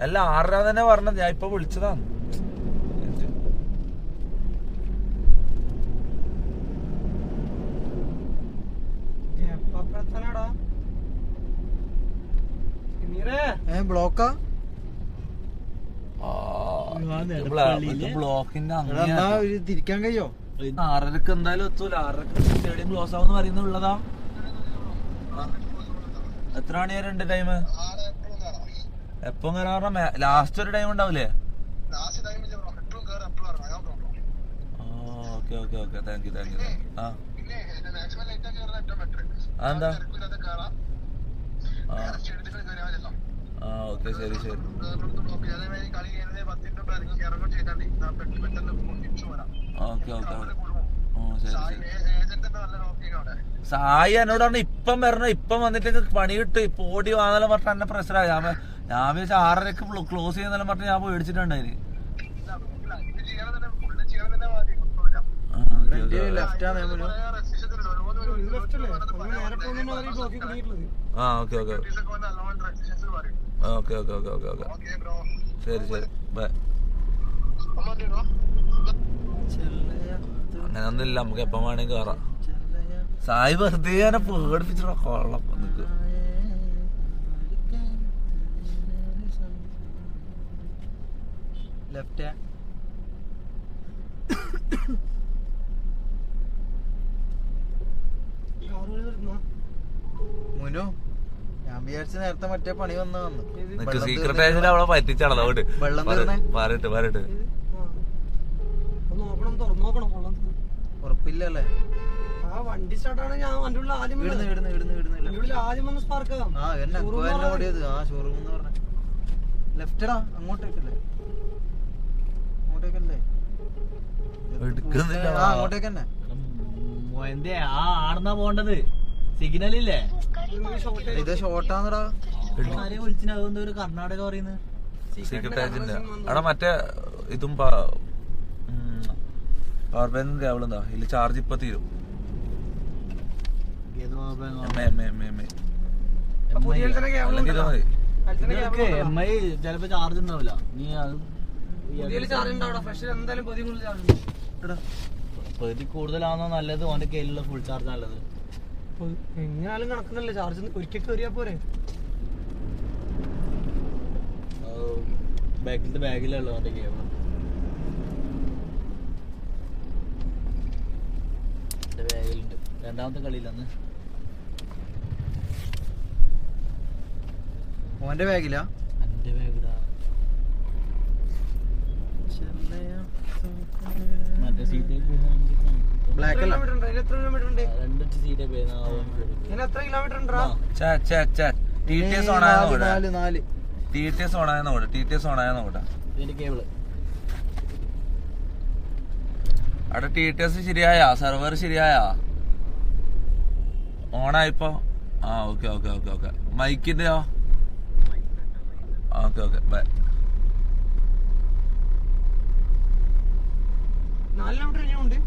അല്ല 6:30 തന്നെ പറഞ്ഞത്, ഞാൻ ഇപ്പൊ വിളിച്ചതാണ്. ബ്ലോക്കാ ബ്ലോക്കിന്റെ തിരിക്കാൻ കഴിയോ? 6:30 എന്തായാലും എത്തൂല. 6:30 സ്റ്റേഡിയം ക്ലോസ് ആവുന്ന പറയുന്നുള്ളതാ. എത്ര മണി വരെ ഉണ്ട് ടൈം? എപ്പം കയറാ? ലാസ്റ്റ് ഒരു ടൈം ഉണ്ടാവില്ലേ? Okay thank you. ആ അതെന്താ? ഓക്കെ ശരി. സായി എന്നോട് പറഞ്ഞു ഇപ്പം വരണം, ഇപ്പം വന്നിട്ട് പണി കിട്ടും, ഇപ്പൊ ഓടി വാങ്ങാനും പറഞ്ഞ എന്നെ പ്രശ്നമായി. ഞാൻ വിചാരിച്ച 6:30 ക്ലോസ് ചെയ്യുന്നാലും പറഞ്ഞ് ഞാൻ പേടിച്ചിട്ടുണ്ടായി. ശരി ബൈ. അങ്ങനെയൊന്നുമില്ല, നമുക്ക് എപ്പം വേണമെങ്കിൽ കയറാം. സായി വെറുതെ ഞാൻ പേടിപ്പിച്ചിട കൊള്ളാം. നിനക്ക് ലെഫ്റ്റ് മുനു. ഞാൻ വിചാരിച്ച നേരത്തെ മറ്റേ പണി വന്നു. നിനക്ക് സീക്രട്ട് ഏജന്റ് അവളെ പറ്റിച്ചാണല്ലോ. അവിടെ പറയട്ടെ ഉറപ്പില്ലല്ലേ? ആ വണ്ടി സ്റ്റാർട്ടാണ്. ഞാൻ വണ്ടി ആദ്യം വന്ന് സ്പാർക്ക് ആകാം. ഓടിയത് ആ ഷോറൂം എന്ന് പറഞ്ഞ ലെഫ്റ്റടാ. അങ്ങോട്ടേക്കല്ലേ? അങ്ങോട്ടേക്ക് തന്നെ. ആടുന്നാ പോണ്ടത്? സിഗ്നലില്ലേ? ഇത് ഷോർട്ടാന്നടാ. ആരെയും വിളിച്ചിന്? അതൊന്നും ഒരു കർണാടക പറയുന്നത് സീക്രട്ട് ഏജന്റ്. അവിടെ മറ്റേ ഇതും പവർ ബാങ്ക് കേബിളെന്താ ഇതില് ചാർജ് ഇപ്പൊ തീരും. ചിലപ്പോ ചാർജ് ഉണ്ടാവില്ല. നീ അത് പകുതി കൂടുതലാണോ നല്ലത്? ഓന്റെ കയ്യിലുള്ള ഫുൾ ചാർജ് നല്ലത്? എങ്ങനെയാലും കണക്കുന്നല്ലേ, ചാർജ് ഒരിക്കൽ കയറിയാ പോരെ. ബാഗിലുള്ള ഓന്റെ കേബിൾ രണ്ടാമത്തെ കളിയിലന്ന് ഓന്റെ ബാഗിലാ എന്റെ ബാഗിലാ മറ്റേ സീറ്റ് ബ്ലാക്ക് അല്ല എത്ര കിലോമീറ്റർ ഉണ്ട്? രണ്ടു സീറ്റേ ഇതിന് എത്ര കിലോമീറ്റർ ഉണ്ടാ? TTS ഓണായെന്ന് കൂടെ, 4 TTS ഓണായെന്ന് കൂടെ, TTS ഓണായെന്ന് കൂടെ. ഇതിന്റെ കേബിള് അവിടെ TTS ശരിയായ സെർവർ ശരിയായ ഓണായിപ്പോ? ആ ഓക്കെ ഓക്കെ ഓക്കെ ഓക്കെ. മൈക്കിന്റെയോ? Okay okay bye. 4 കിലോമീറ്റർ ഇനിയുണ്ട്.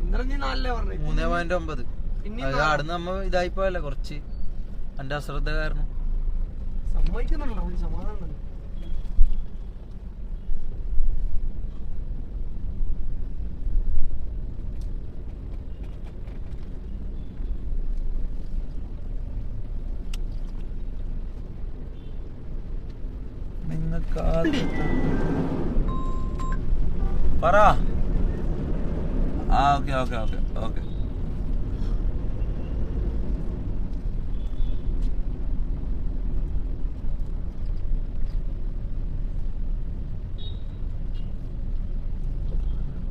ഇന്നലെ നീ 4 പറഞ്ഞേ. 3.9. അത് ആടുന്ന് നമ്മ ഇതായി പോയല്ലേ കുറച്ച് എന്റെ അശ്രദ്ധ കാരണം. സമ്മതിക്കുന്നുണ്ടല്ലോ, അവന് സമാധാനം ഉണ്ടല്ലോ. നിങ്ങൾക്ക് പറ. ആ okay okay okay okay.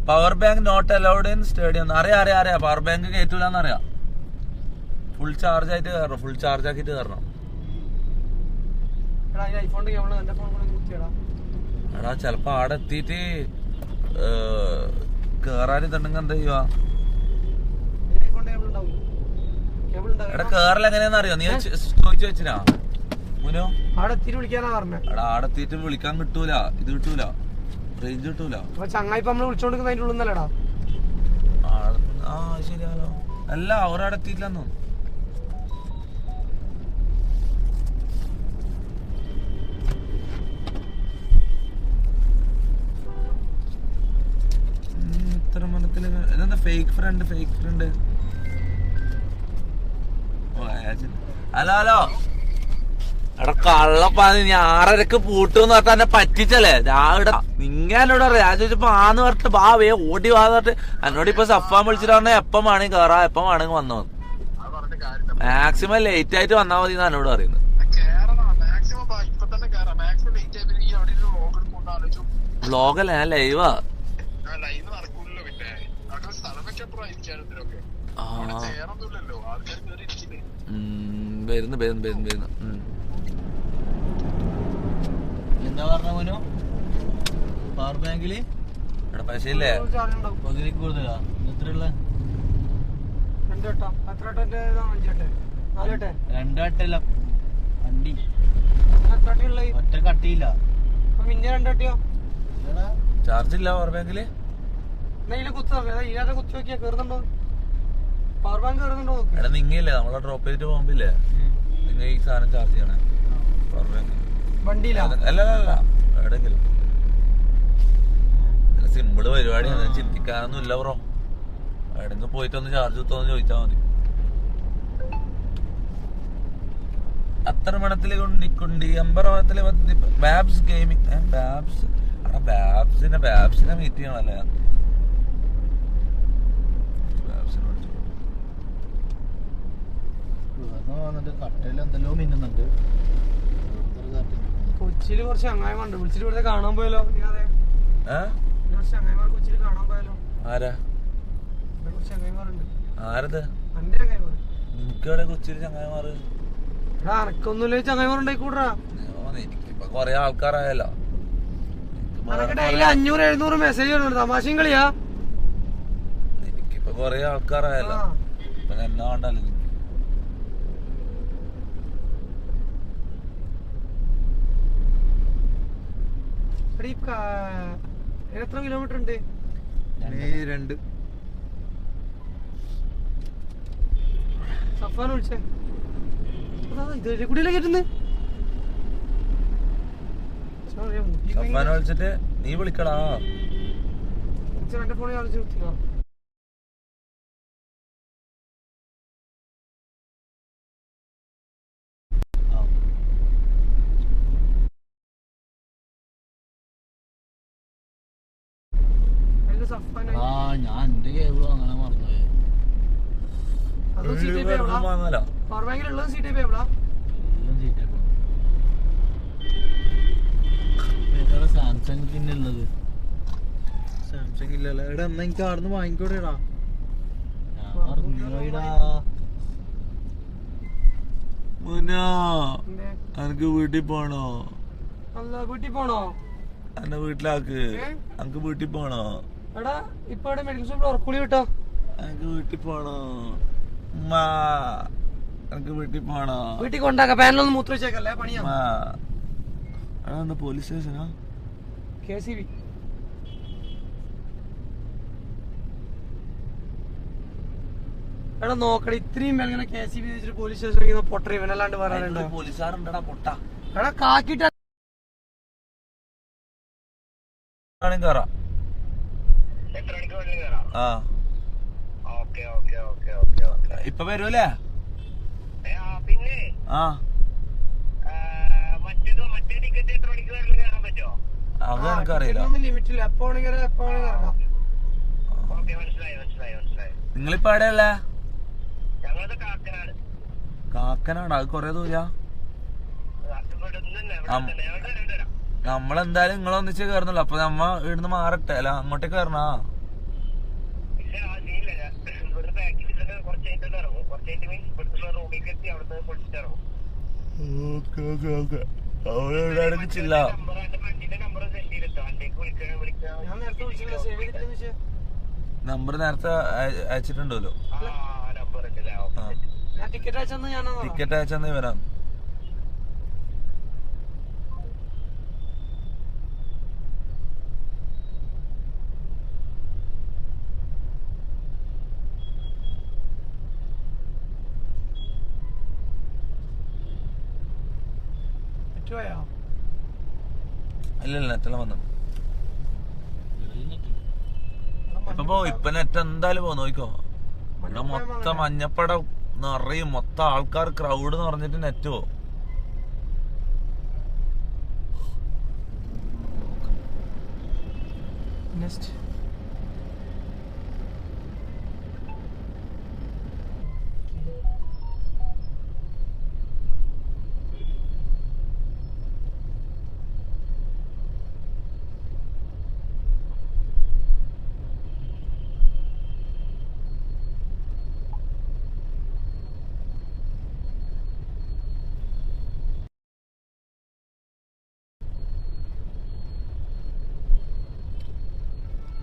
Power bank note allowed in stadium. അറിയാം പവർ ബാങ്ക് കയറ്റൂലെന്ന് അറിയാം. ഫുൾ ചാർജ് ആയിട്ട് കയറണം, ഫുൾ ചാർജ് ആക്കിയിട്ട് കയറണം. എടാ ഈ ഐഫോണിന്റെ കേബിൾ എന്റെ ഫോൺ കൂടെ കുത്തിയടാ. എടാ ചെലപ്പോ ആടെ എത്തിയിട്ട് കേറാൻ ഇതുണ്ടെങ്കിൽ എന്താ ചെയ്യുക? ഐഫോണിന്റെ കേബിൾ ഉണ്ടാവും. കേബിൾ ഉണ്ടാവും. എടാ കേറൽ എങ്ങനെയാന്ന് അറിയോ? നീ ചോദിച്ചു വെച്ചിനാ മുനോ? അവിടെ എത്തിയിട്ട് വിളിക്കാനാ പറഞ്ഞേ. എടാ ആടെ എത്തിയിട്ട് വിളിക്കാൻ കിട്ടൂല, ഇത് കിട്ടൂല, റേഞ്ച് കിട്ടൂല. അപ്പൊ ചങ്ങായി ഇപ്പൊ നമ്മള് വിളിച്ചോണ്ടിരിക്കുന്ന അതിന്റെ ഉള്ളിന്നല്ലടാ. ആ ശരിയാലോ. അല്ല അവരവിടെ എത്തിയില്ലെന്നു. ഇത്ര മനത്തില് ഇതെന്താ ഫേക്ക് ഫ്രണ്ട്? Hello hello. എടാ കള്ളപ്പാന്ന് നീ 6:30 പൂട്ടെന്ന് പറഞ്ഞിട്ട് എന്നെ പറ്റിച്ചല്ലേ രാവിലെ. നിങ്ങനോട് പറയാം. ഞാൻ ചോദിച്ചപ്പോ ആന്ന് പറഞ്ഞിട്ട് വാ വേ ഓടി വാന്ന് പറഞ്ഞിട്ട് എന്നോട് ഇപ്പൊ സഫാൻ വിളിച്ചിട്ട് പറഞ്ഞാൽ എപ്പം വേണമെങ്കിൽ കയറാ, എപ്പം വേണമെങ്കിൽ വന്നോ. മാക്സിമം ലേറ്റ് ആയിട്ട് വന്നാൽ മതി എന്നാ എന്നോട് പറയുന്നത്. വ്ലോഗല്ല, ഞാൻ ലൈവാ. വരുന്നു. എന്താ പറഞ്ഞ മോനോ? പവർ ബാങ്കില് എടാ പൈസ ഇല്ലേ? പകുതി കൂടുതലാ. എത്രയുള്ള? 2 വട്ടം. എത്ര വട്ടം? 5 വട്ടം 4 വട്ടം. 2 വട്ടല്ല വണ്ടി എത്ര വട്ടിയുള്ള? ഒറ്റ കട്ടിയില്ല. പിന്നെ 2 വട്ടിയോ? ചാർജ് ഇല്ല പവർ ബാങ്കില്. ഇതിലെ കുത്തി ഇതിനകത്ത് കുത്തി നോക്കിയാ കേറുന്നുണ്ടോ? പവർ ബാങ്ക് കേറുന്നുണ്ടോ നോക്ക്. എടാ നിങ്ങയില്ലേ നമ്മളെ ഡ്രോപ്പ് ചെയ്തിട്ട് പോകുമ്പില്ലേ, നിങ്ങ ഈ സാധനം ചാർജ് ചെയ്യണേ പവർ ബാങ്ക് വണ്ടിയിലാ? അല്ല എവിടെങ്കിലും. സിമ്പിള് പരിപാടിയാണ്, ചിന്തിക്കാനൊന്നും ഇല്ല ബ്രോ. എവിടെങ്കിലും പോയിട്ടൊന്ന് ചാർജ് കുത്തോന്ന് ചോദിച്ചാ മതി. അത്ര മണത്തില് കുണ്ടി അമ്പറവത്തില് ബാബ്സ് ഗെയിമിങ്. ബാബ്സിനെ മീറ്റ് ചെയ്യണല്ലേ. കട്ടയിൽ എന്തെല്ലോ മിന്നുന്നുണ്ട്. കൊച്ചിയില് കുറച്ച് ചങ്ങായിമാരുണ്ട്, വിളിച്ചിട്ട് ഇവിടെ കാണാൻ പോയാലോ? ചങ്ങായിമാർ കൊച്ചിയിൽ കാണാൻ പോയാലോ? ആരാ? കുറച്ച് ചങ്ങായിമാരുണ്ട്. ആരത്? എന്റെ ചങ്ങായിമാർ. നിനക്ക് എവിടെ കൊച്ചിയില് ചങ്ങായിമാറ്? എടാ അനക്കൊന്നുമില്ല ചങ്ങായിമാരുണ്ടായിക്കൂടാ. എനിക്കിപ്പൊ കൊറേ ആൾക്കാരായല്ലോ. അനക്ക് ഡെയിലി 500-700 മെസ്സേജ് വരുന്നുണ്ട്. തമാശയും കളിയാ. എനിക്കിപ്പൊ കൊറേ ആൾക്കാരായല്ലോ. ഇപ്പൊ എന്നാ വേണ്ടല്ലോ നിനക്ക്. എത്ര കിലോമീറ്റർ ഉണ്ട്? 2. സഫാൻ വിളിച്ചേ. ഇതേ കൂടിയല്ലേ കേട്ടുന്നത്. സഫാനെ വിളിച്ചിട്ട് നീ വിളിക്കടാ. എന്റെ ഫോണിൽ കളിച്ച് വിളിക്കുക. ഞാൻ എന്റെ കേബിളും അങ്ങനെ മറന്നുപോയി. സി ടൈപ്പ് കേബിളാ വാങ്ങാലോ. പവർ ബാങ്കിലുള്ളത് സി ടൈപ്പ് കേബിളാ സാംസങ് പിന്നെ ഉള്ളത് സാംസങ് ഇല്ലല്ലോ. എടാ എന്നാ എനിക്ക് അവിടെ നിന്ന് വാങ്ങിക്കോടെടാ. എനിക്ക് വീട്ടിൽ പോണോ? അല്ല വീട്ടിൽ പോണോ? എന്നെ വീട്ടിലാക്ക്. എനിക്ക് വീട്ടിൽ പോണോ? എടാ ഇപ്പൊ ഇവിടെ മെഡിക്കൽ ഷോപ്പിൽ ഉറക്കുളി കിട്ടോ? എനിക്ക് വീട്ടിൽ പോണോ? എനിക്ക് വീട്ടിൽ പോണോ? വീട്ടിൽ കൊണ്ടാക്കാം. പാനലൊന്നും മൂത്ര വെച്ചേക്കല്ലേ, പണിയാ. പോലീസ് സ്റ്റേഷനാ? KCB. എടാ നോക്കട ഇത്രയും മേലെ KCB വെച്ചിട്ട് പോലീസ് സ്റ്റേഷനിൽ പൊട്ട ഇവനല്ലാണ്ട് പറയാനുണ്ടോ? പോലീസുകാരുണ്ടടാ പൊട്ട. എടാ കാക്കിട്ട് കേറാം. ആ ഇപ്പൊ വരൂലേ? ആ അത് എനിക്കറിയില്ല. ലിമിറ്റില്ല, എപ്പോ വേണമെങ്കിൽ എപ്പോ വേണമെങ്കിൽ ഇറങ്ങാം. നിങ്ങളിപ്പോ എവിടെയല്ലേ? കാക്കനാട്. അത് കൊറേ ദൂരാ. നമ്മളെന്തായാലും നിങ്ങളൊന്നിച്ച് കയറുന്നല്ലോ. അപ്പൊ നമ്മ ഇവിടുന്ന് മാറട്ടെ. അല്ല അങ്ങോട്ടേക്ക് കയറണാ? ചില്ല. ഞാൻ നേരത്തെ വിളിച്ചില്ല, സേവ് ചെയ്തിട്ടില്ലെന്ന് വെച്ചാ. നമ്പർ നേരത്തെ അയച്ചിട്ടുണ്ടല്ലോ. ഞാൻ ടിക്കറ്റ് അയച്ചെന്ന് ഞാനാ. ടിക്കറ്റ് അയച്ചെന്ന് വരാം. ഇല്ല നെറ്റെല്ലാം വന്നു. ഇപ്പൊ നെറ്റ് എന്തായാലും പോ നോക്കോ. ഇവിടെ മൊത്തം മഞ്ഞപ്പട നിറയും. മൊത്തം ആൾക്കാർ ക്രൗഡ് എന്ന് പറഞ്ഞിട്ട് നെറ്റ് പോ.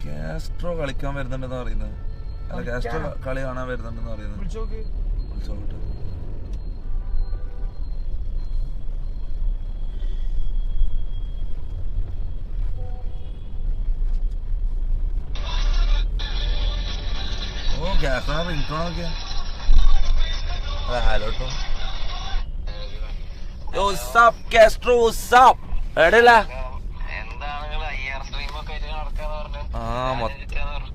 കാസ്ട്രോ കളിക്കാൻ വരുന്നുണ്ടെന്ന് പറയുന്നത്. അല്ല കാസ്ട്രോ കളി കാണാൻ വരുന്നുണ്ടെന്ന് പറയുന്നത്. വിളിച്ചോട്ടെ. ഓ കാസ്ട്രോ റിംഗ്ടോൺ നോക്കിയാ. ഹലോ ട്ടോ. യോ സാപ്പ് കാസ്ട്രോ സാപ്പ്. എടല്ല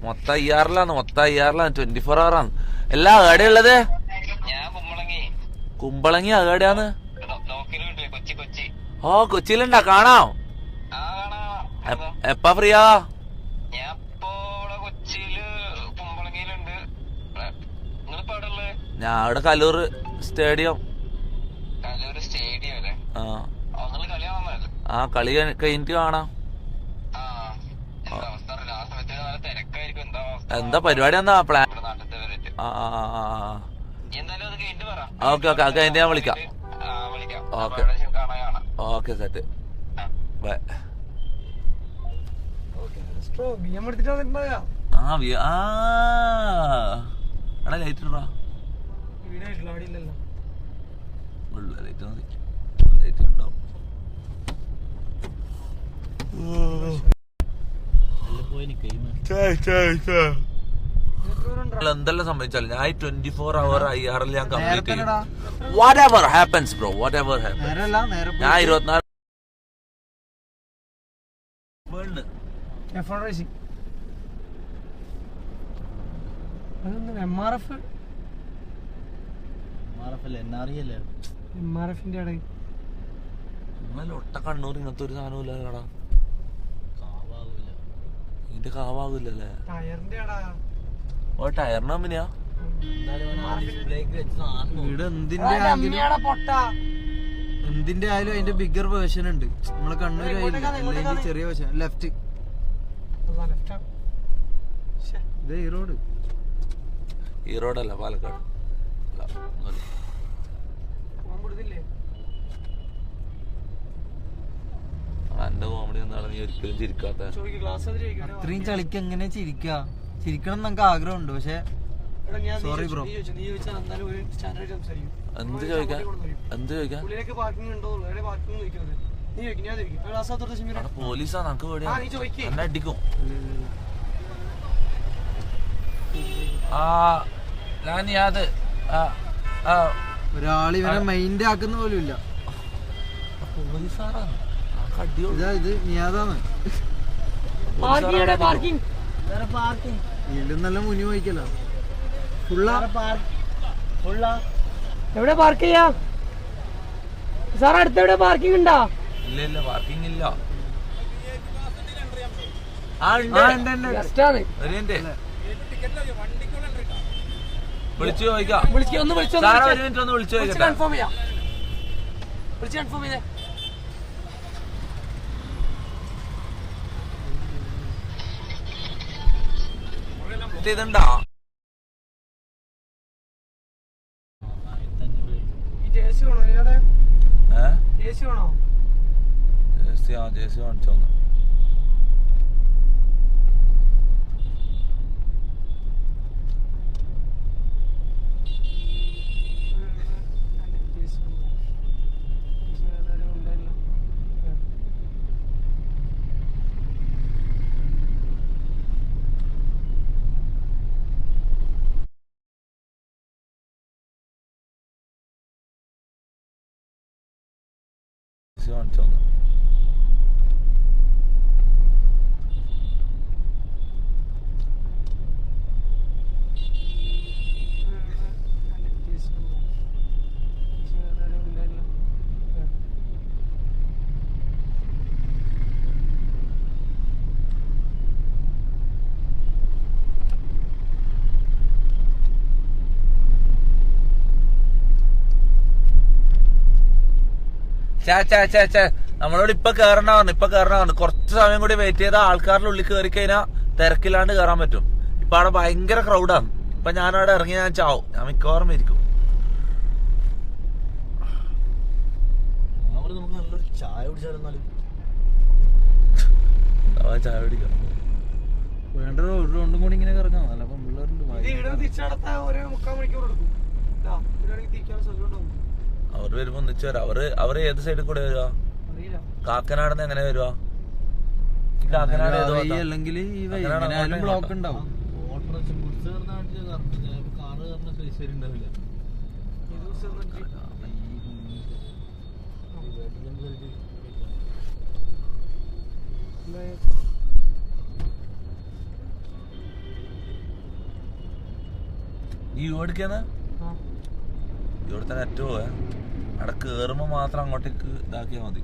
മൊത്തം 54 24 hours എല്ലാ എവിടെയാ ഉള്ളത്? കുമ്പളങ്ങി എവിടെയാന്ന്? ഓ കൊച്ചിയിലുണ്ടാ? കാണാം. എപ്പാ ഫ്രീയാ? ഞാൻ അവിടെ കലൂർ സ്റ്റേഡിയം. ആ കളി കഴിഞ്ഞിട്ട് കാണാം. എന്താ പരിപാടി? എന്താ പ്ലാൻ? Okay okay. അത് കഴിഞ്ഞിട്ട് ഞാൻ വിളിക്കാം. Okay okay set. ബൈ. എടാ ലൈറ്റ് ഇടാ. ലൈറ്റ് മതി. ലൈറ്റ് ഉണ്ടാവും. എന്തെല്ലാം സംഭവിച്ചാലും ഞാൻ 24 hour IRL ഞാൻ കംപ്ലീറ്റ് ചെയ്യും. Whatever happens bro, whatever happens. ഞാൻ 24 MRF-ന്റെ ഒട്ട കണ്ണൂർ ഇങ്ങനത്തെ ഒരു സാധനവും ഇല്ലടാ. ഇതിന്റെ കാവാകൂലല്ലേ? ടയറിന്റെ ഓ ടയറിന് കമ്പനിയാ? ഇവിടെ എന്തിന്റെ ആയാലും അതിന്റെ ബിഗർ വേർഷൻ ഉണ്ട്. നമ്മളെ കണ്ണൂർ ചെറിയ വേർഷൻ ലെഫ്റ്റ്. ഇത് ഈ റോഡല്ല പാലക്കാട്. എന്റെ കോമഡി എന്താണ് നീ ഒരിക്കലും ചിരിക്കാത്ത? അത്രയും ചളിക്ക് എങ്ങനെ ചിരിക്കണം എന്നൊക്കെ ആഗ്രഹമുണ്ട്. പക്ഷെ സോറി ബ്രോ. എന്ത് ചോദിക്കാൻ? പോലീസാ നമുക്ക് പേടിയാ, എന്നെ അടിക്കും. ഞാൻ യാത് ഒരാൾ ഇവനെ മൈൻഡ് ആക്കുന്ന പോലും ഇല്ല. പോലീസാറാണ് ഇത് നിയാദാണ്. വീണ്ടും നല്ല മുനി വഹിക്കല. എവിടെ പാർക്ക് ചെയ്യാ സാർ? അടുത്ത എവിടെ പാർക്കിംഗ് ഉണ്ടാ? ഇല്ല പാർക്കിംഗ് ഇല്ല. വിളിച്ചു ചോദിക്കാം. ഒന്ന് വിളിച്ചു കൺഫേം ചെയ്യാം. കൺഫേം ചെയ്തേ. ഇതുണ്ടോ? ജേഴ്സി കാണിച്ചോ? കാണിച്ചോന്ന്. നമ്മളോട് ഇപ്പൊ കേറണ പറഞ്ഞു. കുറച്ച് സമയം കൂടി വെയിറ്റ് ചെയ്താൽ ആൾക്കാരുടെ ഉള്ളിൽ കയറി കഴിഞ്ഞാൽ തിരക്കില്ലാണ്ട് കയറാൻ പറ്റും. ഇപ്പൊ അവിടെ ഭയങ്കര ക്രൗഡാണ്. ഇപ്പൊ ഞാനവിടെ ഇറങ്ങി ഞാൻ ചാവും. ഞാൻ മിക്കവാറും ഇരിക്കും. നമുക്ക് നല്ലൊരു ചായ കുടിച്ചാലും ചായ കുടിക്കാം. വേണ്ട റൗണ്ടും കൂടി ഇങ്ങനെ ഇറങ്ങാം. നല്ല പിള്ളേരുണ്ട്. അവർ വരുമ്പോ ഒന്നിച്ച് വരാം. അവര് ഏത് സൈഡിൽ കൂടെ വരുവാ? കാക്കനാടുന്ന് എങ്ങനെ വരുവാ? കാക്കനാട് അല്ലെങ്കിൽ ബ്ലോക്ക് ഉണ്ടാവും. ഈ ഓടിക്കാന്ന് ഇവിടുത്തെ നെറ്റ് പോവേ. അവിടെ കേറുമ്പോ മാത്രം അങ്ങോട്ടേക്ക് ഇതാക്കിയാ മതി.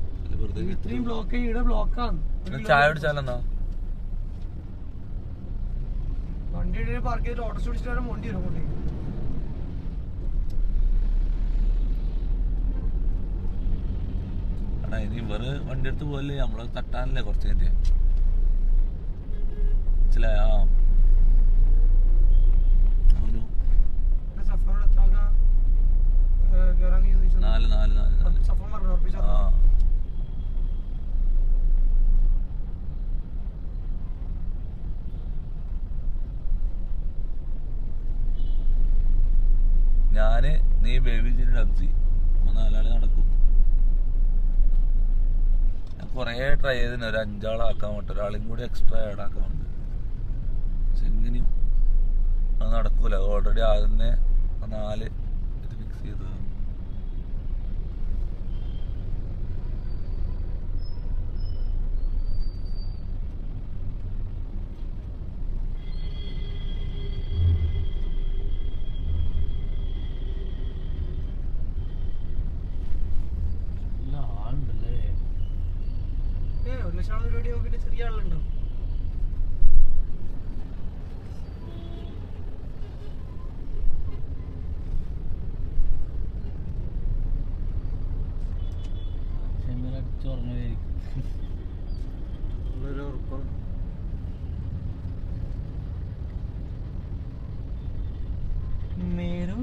ഇത്രയും ബ്ലോക്കാണ്. ചായ കുടിച്ചാലെന്താ? വണ്ടി പാർക്ക് ചെയ്തിട്ട് ഓട്ടോ പിടിച്ചിട്ട് വണ്ടി വരും അങ്ങോട്ടേക്ക്. എടാ ഇനി ഇവര് വണ്ടി എടുത്ത് പോയല്ലേ, നമ്മള് തട്ടാനല്ലേ കുറച്ച് കഴിഞ്ഞ. മനസ്സിലായോ? നാല് ഞാന് നീ ബേബിജിന്റെ ഡബ്സി നാലാള് നടക്കും. ഞാൻ കൊറേ ട്രൈ ചെയ്തിന് ഒരു 5 ആളാക്കാൻ പറ്റും. ഒരാളെയും കൂടി എക്സ്ട്രാ ആഡ് ആക്കാനുണ്ട്. പക്ഷെ എങ്ങനെയും അത് നടക്കൂല. ഓൾറെഡി ആദ്യം 4 ഇത് ഫിക്സ് ചെയ്തത്. പരിപാടി നോക്കിട്ട് ചെറിയ ആളുണ്ടോ?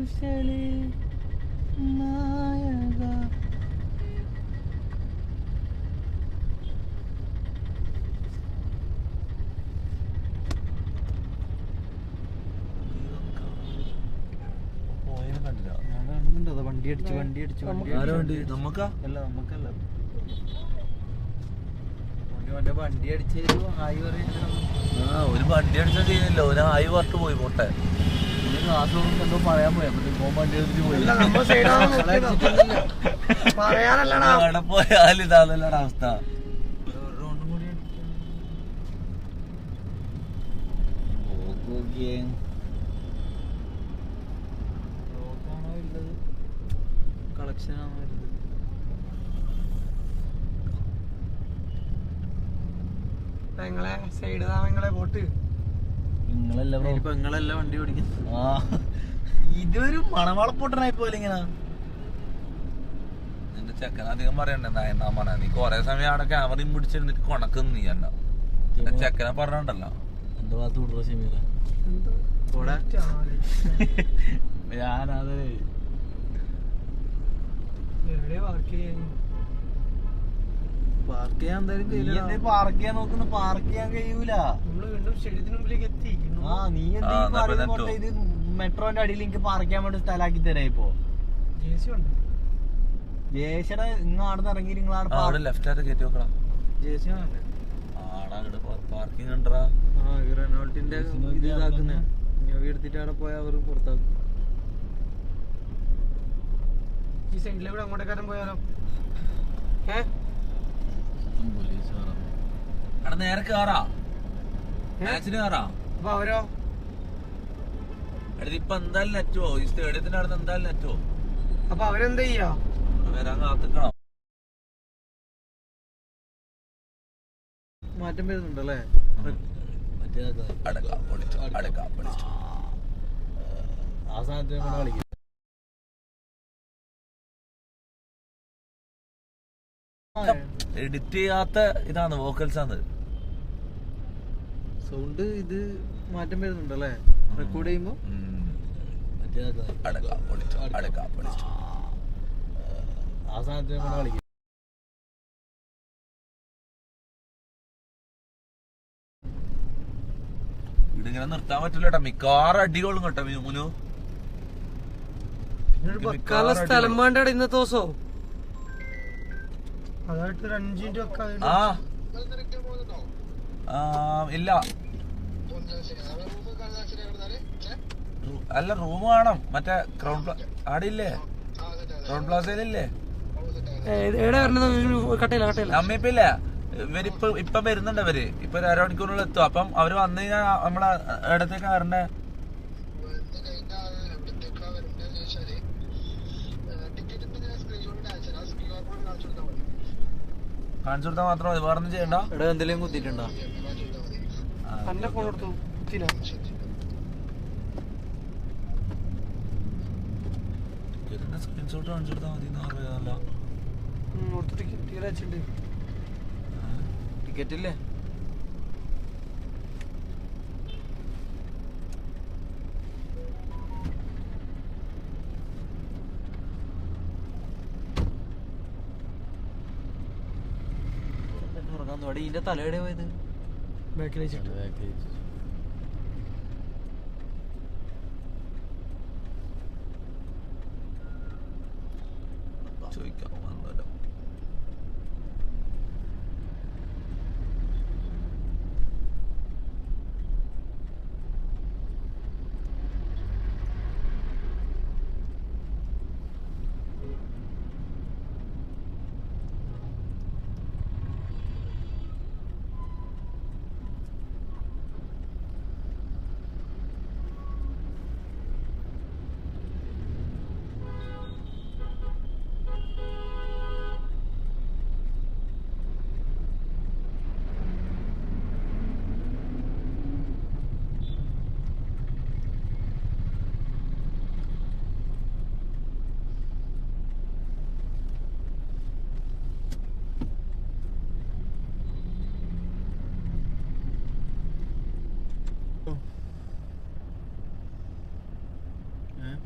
കുശലേ നായക. ഞാൻ കാണുന്നുണ്ട് അതാ വണ്ടി അടിച്ചു ആരോ വണ്ടി നമുക്കാ? അല്ല നമുക്കല്ല മറ്റേ വണ്ടി അടിച്ചു ഹായ് പറയുന്നത് ആ ഒരു വണ്ടി അടിച്ചാൽ ചെയ്യുന്നില്ല, ഒരു ആയി പറഞ്ഞിട്ട് പോയി പോട്ടെ. കാസർഗോഡ് എന്തോ പറയാൻ പോയി, അപ്പൊ വണ്ടി എടുത്തിട്ട് പോയി. പറയാനല്ലടാ അവിടെ പോയാൽ ഇതാണല്ലോ അവസ്ഥ. കളക്ഷൻ ആണോ വലുത്? നിങ്ങളെ സൈഡ് നിങ്ങളെ വോട്ട് ഇപ്പൊ നിങ്ങളെല്ലാം വണ്ടി ഓടിക്കുന്നത്. ആ ഇതൊരു മണവാളപ്പൊട്ടനായി പോലെ ഇങ്ങനെ. നിന്റെ ചെക്കൻ അധികം പറയണ്ടേ നായണ്ണാൻ പറഞ്ഞ, നീ കൊറേ സമയം അവിടെ ക്യാമറയും പിടിച്ചിരുന്നിട്ട് കൊണക്കുന്നു നീ എന്നെ. ചെക്കനെ പറഞ്ഞോണ്ടല്ലോ എന്റെ ഭാഗത്ത് വിടുക ഷമീറ. ഞാനത് പാർക്ക് ചെയ്യാൻ എന്തായാലും കഴിയില്ല. പാർക്ക് ചെയ്യാൻ നോക്കുന്നു, പാർക്ക് ചെയ്യാൻ കഴിയൂല. നമ്മള് വീണ്ടും സ്റ്റേഡിയത്തിന് മുമ്പിലേക്ക് എത്തി. ആ നീ എന്ത് ഇത് മെട്രോന്റെ അടിയിൽ എനിക്ക് പാർക്ക് ചെയ്യാൻ വേണ്ടി സ്ഥലമാക്കി തരാ. ഇപ്പൊ ജേസി ഉണ്ട്, ജേഷയുടെ നിങ്ങൾ അവിടെ ഇറങ്ങി നിങ്ങൾ ലെഫ്റ്റ് ആയിട്ട് കയറ്റി നോക്കണം. ജേസി ആണല്ലേ? പാർക്കിംഗ് ഉണ്ടറാ. ആ ഈ റെനോൾട്ടിന്റെ ഇത് ഇതാക്കുന്ന എടുത്തിട്ട് അവിടെ പോയാൽ അവർ പുറത്താക്കും. ഈ സൈഡിലൂടെ അങ്ങോട്ടേക്കാരൻ പോയാലോ? അവിടെ നേരെ കേറാ, മാച്ചിന് കേറാ. അപ്പൊ അവരോ? അടുത്ത് ഇപ്പൊ എന്തായാലും നെറ്റോ, ഈ സ്റ്റേഡിയത്തിന്റെ അടുത്ത് എന്തായാലും നെറ്റോ. അപ്പൊ അവരെന്താ ചെയ്യാ? വരാൻ കാത്തിക്കണം. മാറ്റം വരുന്നുണ്ടല്ലേ? ആ സാധനത്തിന് കളിക്കും. എഡിറ്റ് ചെയ്യാത്ത ഇതാണ് വോക്കൽസ് ആണ്. സൗണ്ട് ഇത് മാറ്റം വരുന്നുണ്ടല്ലേ റെക്കോർഡ് ചെയ്യുമ്പോ? ആ സാധനത്തിന് കളിക്കും. ഇതിങ്ങനെ നിർത്താൻ പറ്റില്ല, മിക്കവാറും അടികൊള്ളും കേട്ടോ മുനു. വെക്കാനുള്ള സ്ഥലം വേണ്ട ഇന്നത്തെ ദിവസം. അതായിട്ട് ഒരു 5 മിനിറ്റ് വെക്കാം. ഇല്ല അല്ല റൂം വേണം, മറ്റേ അവിടെ ഇല്ലേ, ക്രൗൺ പ്ലാസയിലില്ലേ? അമ്മയിപ്പില്ല, ഇപ്പൊ വരുന്നുണ്ട് അവര്. ഇപ്പൊ ഒരു അരമണിക്കൂറിനുള്ളിൽ എത്തും. അപ്പം അവര് വന്നു കഴിഞ്ഞാൽ നമ്മളെ ഇടത്തേക്ക് വരണ്ടേ? കാണിച്ചു കൊടുത്താൽ മാത്രം മതി, വേറെ ഒന്നും ചെയ്യണ്ട. ഇവിടെ എന്തെങ്കിലും കുത്തിയിട്ടുണ്ടോ? സ്ക്രീൻഷോട്ട് കാണിച്ചു കൊടുത്താൽ മതി എന്ന് പറയാനല്ല. ടിക്കറ്റ് ഇല്ലേ? ഇതിന്റെ തലയുടെ പോയത് ബാക്കിൽ വെച്ചിട്ട് ചോദിക്കാം വന്നല്ലോ.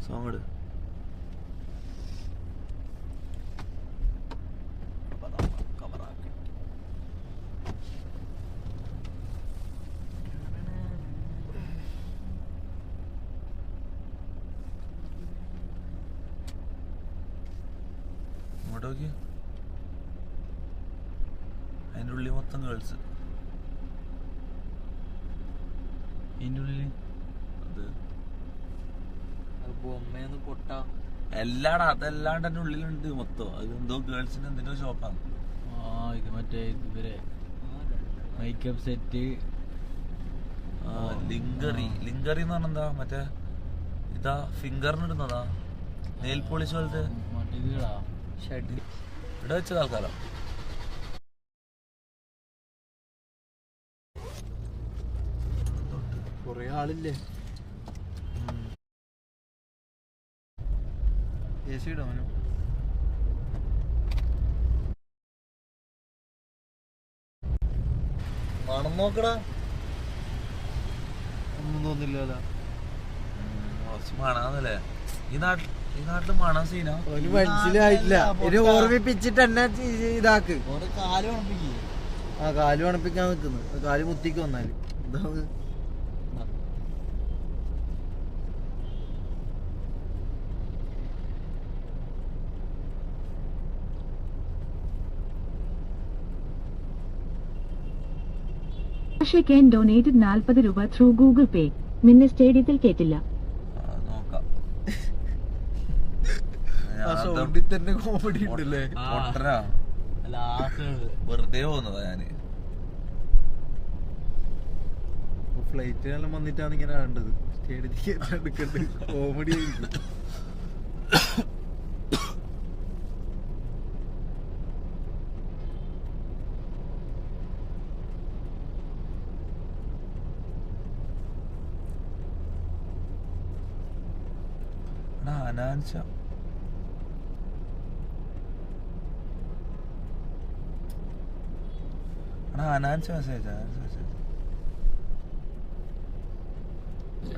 സോങ് ഇട്. ഇങ്ങോട്ട് നോക്കി, അതിൻ്റെ ഉള്ളിൽ മൊത്തം ഗേൾസ്. ഇതിന്റെ ഉള്ളില് അത് ബൊമ്മയൊന്ന് പൊട്ട എല്ലാടാ, അതെല്ലാണ്ട് തന്നെ ഉള്ളിലുണ്ട് മൊത്തം. അത് എന്തോ ഗേൾസിന്റെ എന്തിനോ ഷോപ്പാണ്. ഇത് മറ്റേ ഇവരെ മേക്കപ്പ് സെറ്റ്, ലിങ്കറി. ലിങ്കറി എന്ന് പറഞ്ഞാ മറ്റേ ഇതാ ഫിംഗറിന് ഇടുന്നതാ, നെയിൽ പോളിഷ് പോലത്തെ. മറ്റേ ഇതാ ഷഡ് ഇവിടെ വെച്ചത് ആൾക്കാരാ. കൊറേ ആളില്ലേ? AC ഇടോ മനു? മണം നോക്കടാ, ഒന്നും തോന്നില്ലല്ലോ. കുറച്ച് മണാന്നല്ലേ ഈ നാട്ടില് മണം സീനാ. ഒരു മനസ്സിലായിട്ടില്ല. ഇത് ഓർമ്മിപ്പിച്ചിട്ട് എന്നെ ഇതാക്ക്. ഓരോ കാല് ഉണപ്പിക്കേ. ആ കാല് മണപ്പിക്കാൻ നിക്കുന്നു. കാല് മുത്തിക്ക് വന്നാല് എന്താ Can donated 40 രൂപ through Google Pay. നിന്നെ സ്റ്റേഡിയത്തിൽ കേട്ടില്ല. നോക്കാം. ആ സൗണ്ടിൽ തന്നെ കോമഡി ഉണ്ടല്ലേ? പൊട്ടനാ, ലാസ്റ്റ് വെറുതെ പോകുന്നതാ ഞാന്. ഫ്ലൈറ്റിനെല്ലാം വന്നിട്ടാണ് ഇങ്ങനെ കണ്ടത്. സ്റ്റേഡിയത്തിൽ എടുക്കണ്ട് കോമഡി ആയിരിക്കും. അനാൻഷ അനാൻഷ മെസ്സേജ്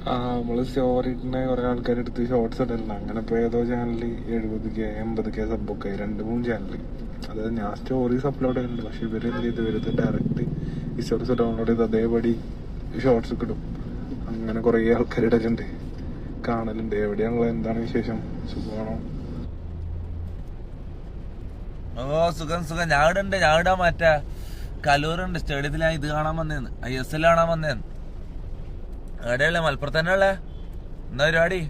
നമ്മള് സ്റ്റോറി ഇടുന്ന കുറെ ആൾക്കാരെടുത്ത് ഷോർട്സ് ഇടല്ല. അങ്ങനെ ഇപ്പൊ ഏതോ ചാനലിൽ 70K 80K സബ്ബൊക്കെ 2-3 ചാനല്. അതായത് ഞാൻ സ്റ്റോറീസ് അപ്ലോഡ് ചെയ്യുന്നുണ്ട്, പക്ഷെ ഇവര് എന്ത് ചെയ്ത് വരുന്നത് ഡയറക്റ്റ് ഈ സ്റ്റോറീസ് ഡൗൺലോഡ് ചെയ്ത് അതേപടി ഷോർട്സ് ഇടും. അങ്ങനെ കുറെ ആൾക്കാർ ഇടലുണ്ട്, കാണലുണ്ട്. എവിടെയാണുള്ളത്, എന്താണ് വിശേഷം, സുഖമാണോ? ഓ സുഖം സുഖം. ഞാനിടാ മറ്റേ കലൂറുണ്ട് സ്റ്റേഡിയത്തിൽ. ഞാൻ ഇത് കാണാൻ വന്നേന്ന്, ISL കാണാൻ വന്നേന്ന്. എവിടെയല്ലേ? മലപ്പുറത്ത് തന്നെ ഉള്ളേ. എന്താ പരിപാടി?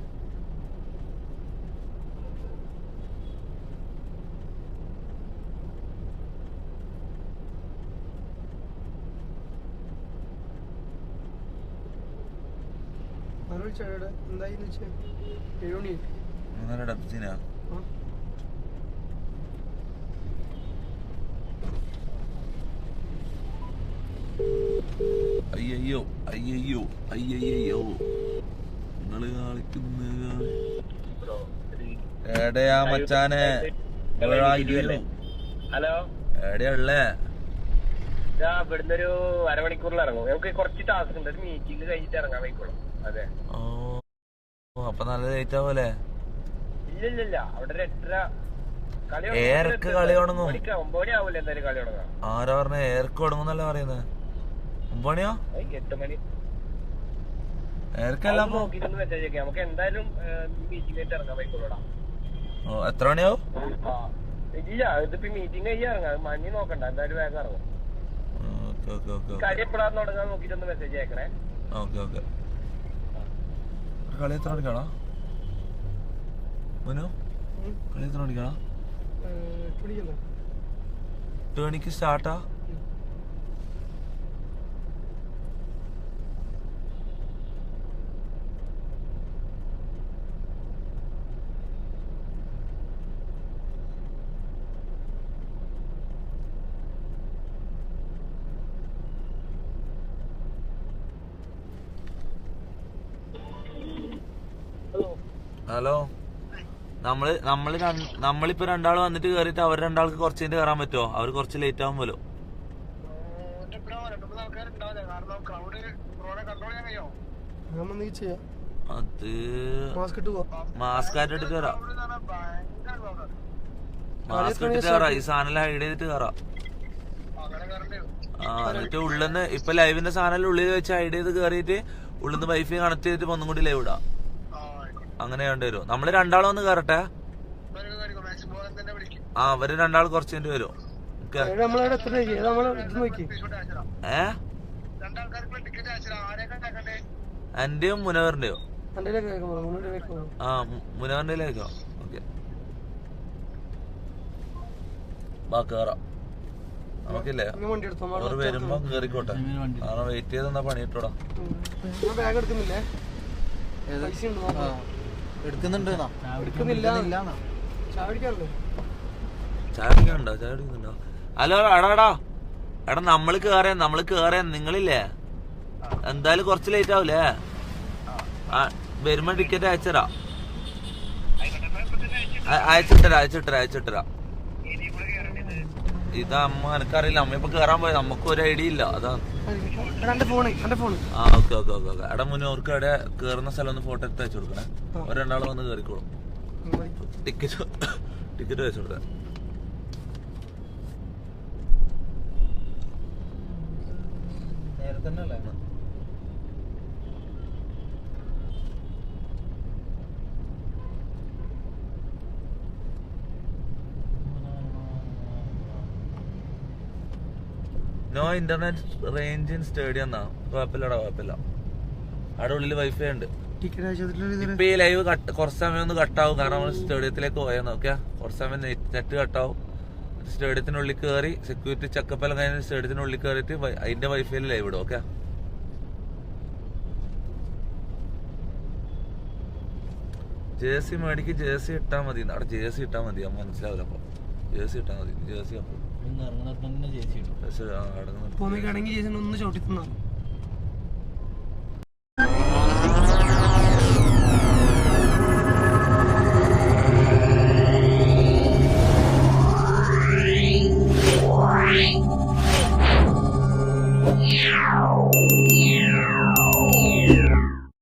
ഡബ്സിനാ അയ്യോ അയ്യോ അയ്യോ നിങ്ങള് കളിക്കുന്ന എടയാ മച്ചാനെ? ഹലോ, എവിടെയാ ഉള്ളേ? ഇവിടുന്ന് ഒരു അരമണിക്കൂറിൽ ഇറങ്ങും. നമുക്ക് കുറച്ച് ടാസ്ക് ഉണ്ട്, ഒരു മീറ്റിംഗ് കഴിഞ്ഞിട്ട് ഇറങ്ങാൻ വൈക്കോളും. അതെ. ഓ അപ്പൊ നല്ല ലേറ്റ് ആവൂലേ? ഇല്ല അവിടെ ഒരു 8:30 ഏർക്ക് കളി തുടങ്ങും. 9 മണി ആവൂല എന്തായാലും കളി തുടങ്ങാം. ആരാ പറഞ്ഞ ഏർക്ക് തുടങ്ങുന്നല്ലേ പറയുന്നത്? 9 മണിയോ? 8 മണി ഏർക്കല്ല. നോക്കിട്ടൊന്ന് മെസ്സേജ് ഒക്കെ നമുക്ക് എന്തായാലും മീറ്റിംഗ് ആയിട്ട് ഇറങ്ങാൻ വൈക്കോളൂടാ. ഓ എത്ര മണിയാവും? ഇല്ല, ഇതിപ്പോ മീറ്റിംഗ് കഴിഞ്ഞ് ഇറങ്ങാം. മഞ്ഞ് നോക്കണ്ട, എന്തായാലും വേഗം ഇറങ്ങും. കളി എപ്പോഴാന്ന് തുടങ്ങാൻ നോക്കിട്ടൊന്ന് മെസ്സേജ് അയക്കണേ. ഓക്കെ. കളി എത്ര മണിക്കാണോ മനു? കളി എത്ര മണിക്കാണോ? 8 മണിക്ക് സ്റ്റാർട്ടാ? ഹലോ, നമ്മളിപ്പോ രണ്ടാള് വന്നിട്ട് കേറിട്ട് അവർ രണ്ടാൾക്ക് കുറച്ച് കഴിഞ്ഞിട്ട് കയറാൻ പറ്റുമോ? അവർ കുറച്ച് ലേറ്റ് ആവും പോലോ. അത് മാസ്ക് ഇട്ട് പോവാ. മാസ്ക് ആയിട്ട് ഇട്ടിട്ട് കയറാം. മാസ്ക് ഇട്ടിട്ട് കയറാം. ഈ സാധനം ഹൈഡ് ചെയ്തിട്ട് കയറാം. എന്നിട്ട് ഉള്ളിന്ന് ഇപ്പൊ ലൈവിന്റെ സാധനം ഉള്ളിൽ വെച്ച് ഹൈഡ് ചെയ്ത് കയറിയിട്ട് ഉള്ളിന്ന് വൈഫൈ കണക്ട് ചെയ്തിട്ട് ഒന്നും കൂടി ലൈവ് ഇടാം. അങ്ങനെ വേണ്ടി വരും. നമ്മള് രണ്ടാളും ഒന്ന് കയറട്ടെ. അവര് രണ്ടാൾ കുറച്ച് കഴിഞ്ഞിട്ട് വരും. നമ്മളവിടെ എത്ര ഇത് നോക്കി. എന്റെയും മുനവറിന്റെയോ? രണ്ടിലേക്ക് മുനവറിന്റെയിലേക്കോ? ഓക്കെ, കേറാം. നമുക്കില്ലേ വണ്ടി എടുത്തോ. അവർ വരുമ്പോ കേറിക്കോട്ടെ. കാരണം വെയിറ്റ് ചെയ്തെന്നാ പണിയിട്ടോടാ. ബാഗ് എടുക്കുന്നില്ലേ? പൈസ ഉണ്ട്. എടുക്കുന്നുണ്ട് എടുക്കുന്നില്ല. ചായ കുടിക്കാറുണ്ട്. ചായ കുടിക്കുന്നുണ്ടോ? ചായ കുടിക്കുന്നുണ്ടോ? ഹലോ എടാ നമ്മള് കേറിയ നിങ്ങളില്ലേ? എന്തായാലും കുറച്ച് ലേറ്റ് ആവൂലേ? വരുമ്പോ ടിക്കറ്റ് അയച്ചരാ. അയച്ചിട്ടരാ. ഇത് അമ്മ എനിക്കറിയില്ല. അമ്മ ഇപ്പൊ കേറാൻ പോയത്. നമുക്ക് ഒരു ഐഡിയ ഇല്ല. അതാണ്. ഓക്കെ. എടാ മുന്നോർക്ക് എവിടെ കേറുന്ന സ്ഥലം ഒന്ന് ഫോട്ടോ എടുത്ത് അയച്ചു കൊടുക്കണേ. ഒരു രണ്ടാളും വന്ന് കേറിക്കോളും. ടിക്കറ്റ് അയച്ചു കൊടുത്തേ. നേരത്തെ അല്ലേ? No internet range in stadium എന്നാ. കുഴപ്പമില്ല. അവിടെ ഉള്ളില് വൈഫൈ ഉണ്ട്. ഇപ്പൊ ഈ ലൈവ് കുറച്ച് സമയം ഒന്ന് കട്ടാവും. കാരണം നമ്മൾ സ്റ്റേഡിയത്തിലേക്ക് പോയാൽ നോക്കിയാ കുറച്ച് സമയം നെറ്റ് കട്ടാവും. സ്റ്റേഡിയത്തിനുള്ളിൽ കയറി സെക്യൂരിറ്റി ചെക്കപ്പ് എല്ലാം കഴിഞ്ഞ് സ്റ്റേഡിയത്തിനുള്ളിൽ കയറിയിട്ട് അതിന്റെ വൈഫൈയിൽ ലൈവ് ഇടും. ഓക്കെ, ജേഴ്സി മേടിക്ക്. ജേഴ്സി ഇട്ടാ മതി. അവിടെ ജേഴ്സി ഇട്ടാ മതി. മനസ്സിലാവില്ല. അപ്പൊ ജേഴ്സി ഇട്ടാ മതി. ജേഴ്സി അപ്പൊ ഇറങ്ങുന്ന തന്നെ ചേച്ചി ഒന്ന് ചവിട്ടി തിന്നാ